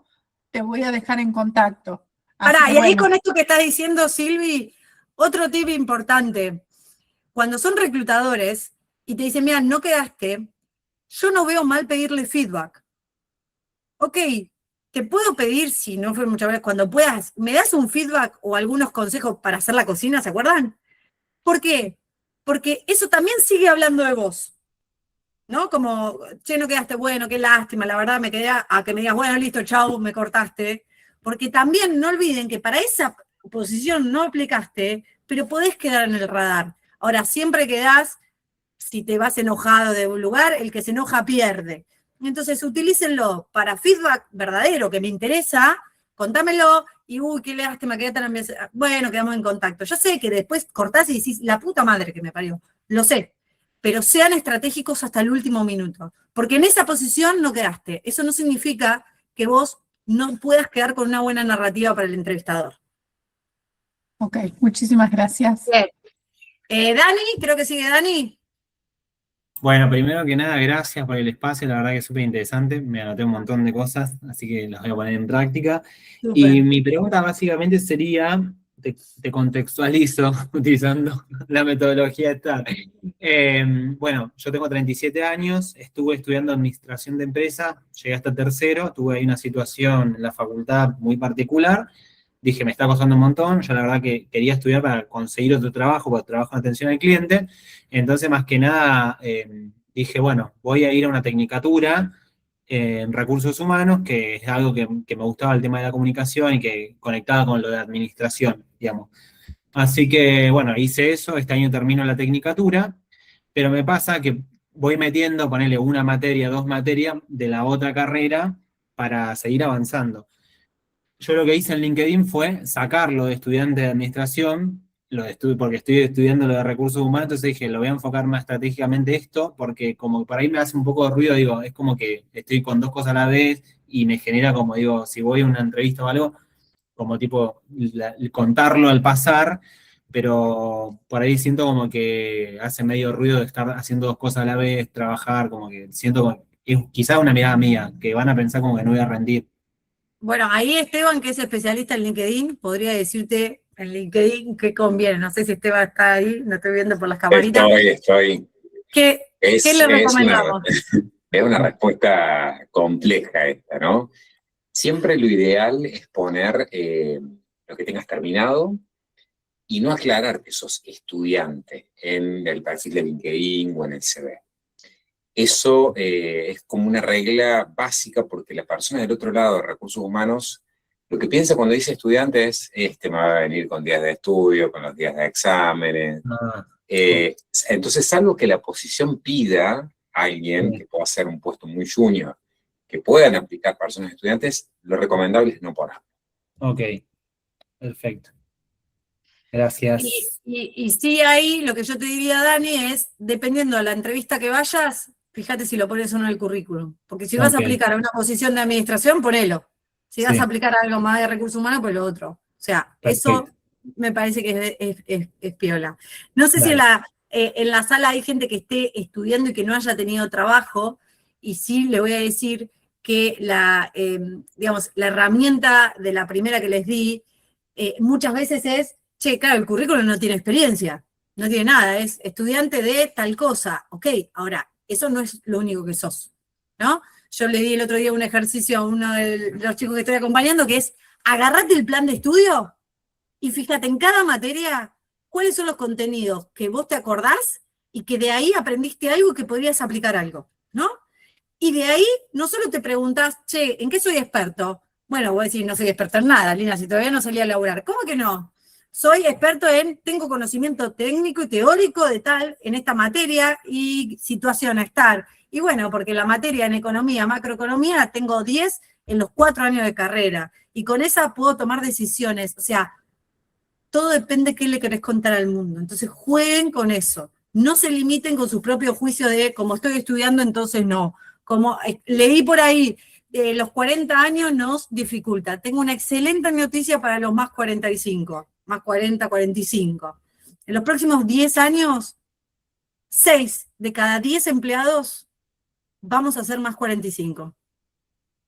te voy a dejar en contacto. Así Pará, que y ahí bueno, con esto que estás diciendo, Silvi, otro tip importante. Cuando son reclutadores y te dicen, mira, no quedaste, yo no veo mal pedirle feedback. Ok, te puedo pedir, si no fue muchas veces, cuando puedas, ¿me das un feedback o algunos consejos para hacer la cocina, ¿se acuerdan? ¿Por qué? Porque eso también sigue hablando de vos, ¿no? Como, che, no quedaste bueno, qué lástima, la verdad me quedé a que me digas, bueno, listo, chau, me cortaste. Porque también no olviden que para esa posición no aplicaste, pero podés quedar en el radar. Ahora, siempre quedás, si te vas enojado de un lugar, el que se enoja pierde. Entonces, utilícenlo para feedback verdadero, que me interesa, contámelo, y uy, qué lástima, quedé tan... Bueno, quedamos en contacto. Yo sé que después cortás y decís, la puta madre que me parió, lo sé, pero sean estratégicos hasta el último minuto, porque en esa posición no quedaste. Eso no significa que vos no puedas quedar con una buena narrativa para el entrevistador. ok, muchísimas gracias. Bien. Dani, creo que sigue Dani. Bueno, primero que nada, gracias por el espacio, la verdad que es súper interesante, me anoté un montón de cosas, así que las voy a poner en práctica. Súper. Y mi pregunta básicamente sería, te contextualizo utilizando la metodología STAR. Bueno, yo tengo 37 años, estuve estudiando administración de empresa, llegué hasta tercero, tuve ahí una situación en la facultad muy particular, dije, me está costando un montón, yo la verdad que quería estudiar para conseguir otro trabajo, porque trabajo en atención al cliente, entonces más que nada dije, bueno, voy a ir a una tecnicatura en recursos humanos, que es algo que me gustaba el tema de la comunicación y que conectaba con lo de administración, digamos. Así que, bueno, hice eso, este año termino la tecnicatura, pero me pasa que voy metiendo, ponerle una materia, dos materias de la otra carrera para seguir avanzando. Yo lo que hice en LinkedIn fue sacarlo de estudiante de administración, porque estoy estudiando lo de recursos humanos, entonces dije, lo voy a enfocar más estratégicamente esto, porque como por ahí me hace un poco de ruido, digo, es como que estoy con dos cosas a la vez y me genera como, digo, si voy a una entrevista o algo, como tipo contarlo al pasar, pero por ahí siento como que hace medio ruido de estar haciendo dos cosas a la vez, trabajar, como que siento como, es quizás una mirada mía, que van a pensar como que no voy a rendir. Bueno, ahí Esteban, que es especialista en LinkedIn, podría decirte en LinkedIn qué conviene. No sé si Esteban está ahí, no estoy viendo por las camaritas. Estoy. ¿Qué le recomendamos? Es una respuesta compleja esta, ¿no? Siempre lo ideal es poner lo que tengas terminado y no aclarar que sos estudiante en el perfil de LinkedIn o en el CV. Eso es como una regla básica porque la persona del otro lado de recursos humanos lo que piensa cuando dice estudiante es, este me va a venir con días de estudio, con los días de exámenes. Entonces, salvo que la posición pida a alguien que pueda hacer un puesto muy junior, que puedan aplicar personas estudiantes, lo recomendable es no poner. Ok, perfecto. Gracias. Y sí, ahí lo que yo te diría, Dani, es, dependiendo de la entrevista que vayas, fíjate si lo pones o no en el currículum. Porque si vas a aplicar a una posición de administración, ponelo. Si vas a aplicar a algo más de recursos humanos, pues lo otro. O sea, eso me parece que es piola. No sé si en la sala hay gente que esté estudiando y que no haya tenido trabajo, y sí le voy a decir que digamos, la herramienta de la primera que les di, muchas veces es, che, claro, el currículum no tiene experiencia, no tiene nada, es estudiante de tal cosa. Ok, ahora, eso no es lo único que sos, ¿no? Yo le di el otro día un ejercicio a uno de los chicos que estoy acompañando, que es, agarrate el plan de estudio y fíjate en cada materia cuáles son los contenidos que vos te acordás y que de ahí aprendiste algo que podrías aplicar algo, ¿no? Y de ahí no solo te preguntás, che, ¿en qué soy experto? Bueno, voy a decir, no soy experto en nada, Lina, si todavía no salí a laburar. ¿Cómo que no? Soy experto tengo conocimiento técnico y teórico de tal, en esta materia y situación a estar Y bueno, porque la materia en economía, macroeconomía, la tengo 10 en los 4 años de carrera. Y con esa puedo tomar decisiones. O sea, todo depende de qué le querés contar al mundo. Entonces jueguen con eso. No se limiten con su propio juicio de como estoy estudiando, entonces no. Como leí por ahí, los 40 años nos dificulta. Tengo una excelente noticia para los más 45, más 40, 45. En los próximos 10 años, 6 de cada 10 empleados vamos a ser más 45.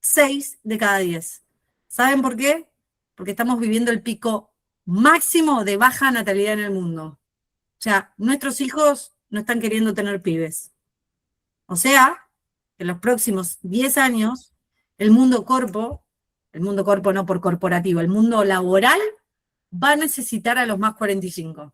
6 de cada 10. ¿Saben por qué? Porque estamos viviendo el pico máximo de baja natalidad en el mundo. O sea, nuestros hijos no están queriendo tener pibes. O sea, en los próximos 10 años, el mundo corpo no por corporativo, el mundo laboral va a necesitar a los más 45.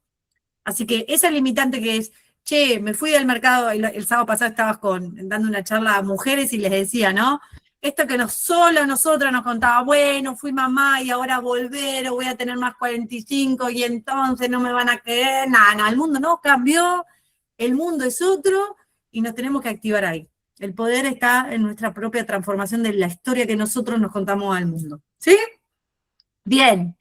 Así que esa limitante que es, che, me fui al mercado, el sábado pasado estabas dando una charla a mujeres y les decía, ¿no? Esto que solo a nosotras nos contaba, bueno, fui mamá y ahora volver, o voy a tener más 45 y entonces no me van a creer. Nada, el mundo no cambió, el mundo es otro y nos tenemos que activar ahí. El poder está en nuestra propia transformación de la historia que nosotros nos contamos al mundo. ¿Sí? Bien.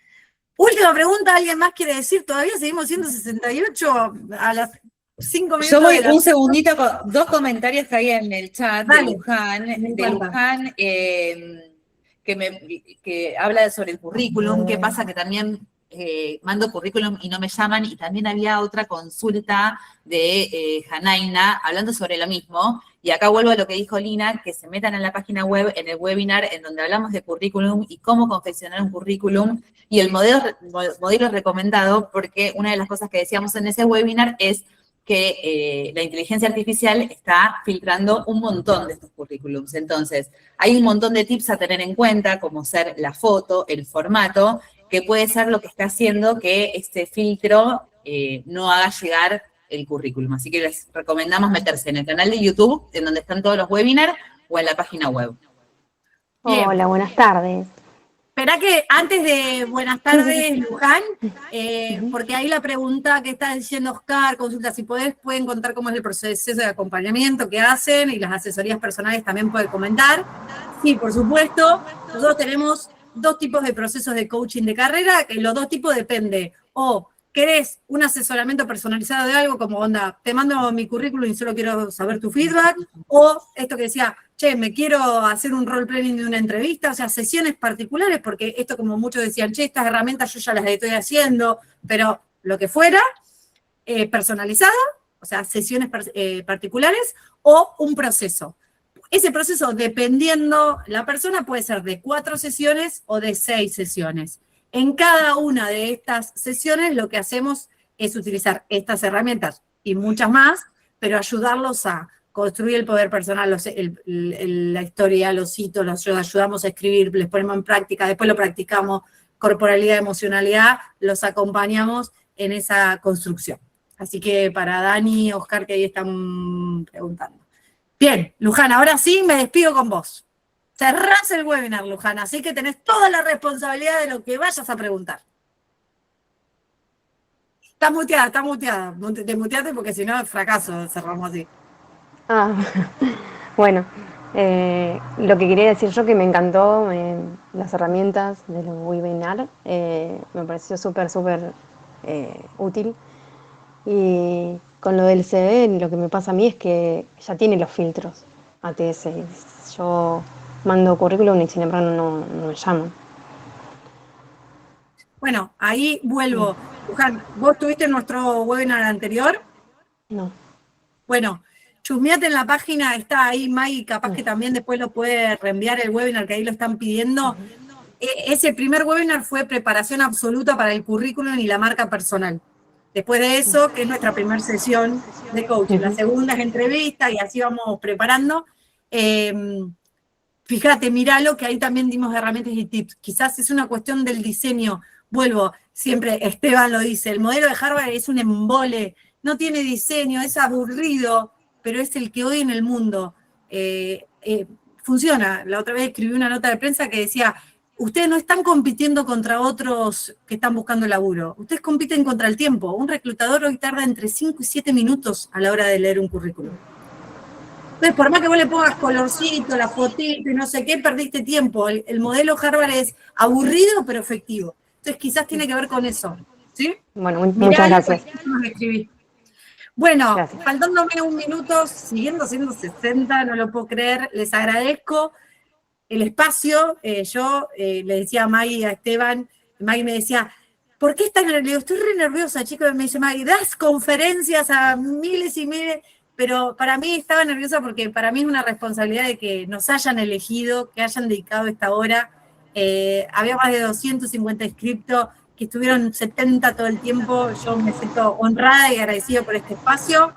Última pregunta, ¿alguien más quiere decir? Todavía seguimos siendo 68 a las 5 minutos. Yo voy de la... un segundito con 2 comentarios que hay en el chat. Dale, de Luján, que habla sobre el currículum. ¿Qué pasa? Que también mando currículum y no me llaman. Y también había otra consulta de Janaina hablando sobre lo mismo. Y acá vuelvo a lo que dijo Lina, que se metan en la página web, en el webinar, en donde hablamos de currículum y cómo confeccionar un currículum y el modelo recomendado, porque una de las cosas que decíamos en ese webinar es que la inteligencia artificial está filtrando un montón de estos currículums. Entonces, hay un montón de tips a tener en cuenta, como ser la foto, el formato, que puede ser lo que está haciendo que este filtro no haga llegar el currículum. Así que les recomendamos meterse en el canal de YouTube, en donde están todos los webinars, o en la página web. Bien. Hola, buenas tardes. Esperá que antes de buenas tardes, Luján, porque ahí la pregunta que está diciendo Oscar, consulta si pueden contar cómo es el proceso de acompañamiento que hacen y las asesorías personales también puede comentar. Sí, por supuesto, nosotros tenemos 2 tipos de procesos de coaching de carrera, que los 2 tipos depende o querés un asesoramiento personalizado de algo, como onda, te mando mi currículum y solo quiero saber tu feedback, o esto que decía, che, me quiero hacer un role planning de una entrevista, o sea, sesiones particulares, porque esto como muchos decían, che, estas herramientas yo ya las estoy haciendo, pero lo que fuera, personalizado, o sea, sesiones particulares, o un proceso. Ese proceso, dependiendo la persona, puede ser de 4 sesiones o de 6 sesiones. En cada una de estas sesiones lo que hacemos es utilizar estas herramientas y muchas más, pero ayudarlos a construir el poder personal, la historia, los hitos, los ayudamos a escribir, les ponemos en práctica, después lo practicamos, corporalidad, emocionalidad, los acompañamos en esa construcción. Así que para Dani, Oscar, que ahí están preguntando. Bien, Luján, ahora sí me despido con vos. Cerrás el webinar, Luján, así que tenés toda la responsabilidad de lo que vayas a preguntar. Está muteada. Desmuteate porque si no, fracaso, cerramos así. Bueno, lo que quería decir yo que me encantó las herramientas del webinar, me pareció súper útil. Y con lo del CV, lo que me pasa a mí es que ya tiene los filtros ATS. Yo mando currículum y sin embargo no me llaman. Bueno, ahí vuelvo. Luján, ¿vos tuviste nuestro webinar anterior? No. Bueno, chusmeate en la página, está ahí Maggie, capaz que también después lo puede reenviar el webinar, que ahí lo están pidiendo. Ese primer webinar fue preparación absoluta para el currículum y la marca personal. Después de eso, que es nuestra primera sesión de coaching. La segunda es entrevista y así vamos preparando. Fíjate, míralo, que ahí también dimos herramientas y tips. Quizás es una cuestión del diseño. Vuelvo, siempre Esteban lo dice, el modelo de Harvard es un embole, no tiene diseño, es aburrido, pero es el que hoy en el mundo funciona. La otra vez escribí una nota de prensa que decía, ustedes no están compitiendo contra otros que están buscando laburo, ustedes compiten contra el tiempo. Un reclutador hoy tarda entre 5 y 7 minutos a la hora de leer un currículum. Entonces, por más que vos le pongas colorcito, la fotito y no sé qué, perdiste tiempo. El modelo Harvard es aburrido pero efectivo. Entonces, quizás tiene que ver con eso. ¿Sí? Bueno, muchas gracias. Bueno, Gracias. faltándome un minuto, siguiendo siendo 60, no lo puedo creer, les agradezco el espacio. Yo le decía a Maggie y a Esteban, Maggie me decía, ¿por qué estás nerviosa? Estoy re nerviosa, chicos. Me dice Maggie, das conferencias a miles y miles, pero para mí estaba nerviosa porque para mí es una responsabilidad de que nos hayan elegido, que hayan dedicado esta hora. Había más de 250 inscriptos, que estuvieron 70 todo el tiempo. Yo me siento honrada y agradecida por este espacio.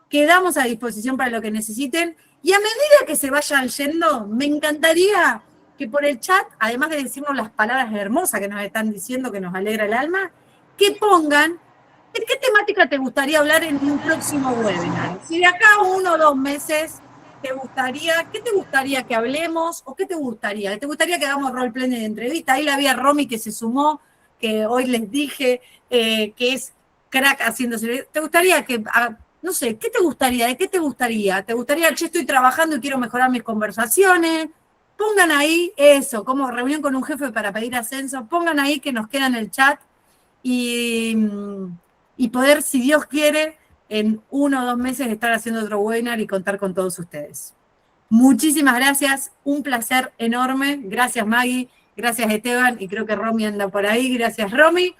Quedamos a disposición para lo que necesiten. Y a medida que se vayan yendo, me encantaría que por el chat, además de decirnos las palabras hermosas que nos están diciendo, que nos alegra el alma, que pongan ¿de qué temática te gustaría hablar en un próximo webinar? Si de acá a 1 o 2 meses te gustaría, ¿qué te gustaría que hablemos? ¿O qué te gustaría? ¿Te gustaría que hagamos roleplay de entrevista? Ahí la vi a Romy que se sumó, que hoy les dije que es crack haciéndose. ¿Te gustaría que, no sé, qué te gustaría? ¿De qué te gustaría? ¿Te gustaría, yo estoy trabajando y quiero mejorar mis conversaciones? Pongan ahí eso, como reunión con un jefe para pedir ascenso. Pongan ahí que nos queda en el chat y poder, si Dios quiere, en 1 o 2 meses estar haciendo otro webinar y contar con todos ustedes. Muchísimas gracias, un placer enorme. Gracias Maggie, gracias Esteban, y creo que Romy anda por ahí. Gracias Romy.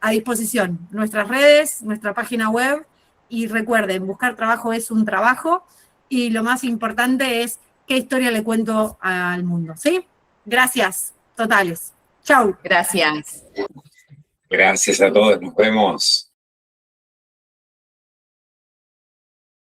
A disposición, nuestras redes, nuestra página web, y recuerden, buscar trabajo es un trabajo, y lo más importante es qué historia le cuento al mundo, ¿sí? Gracias, totales. Chau. Gracias. Gracias a todos, nos vemos.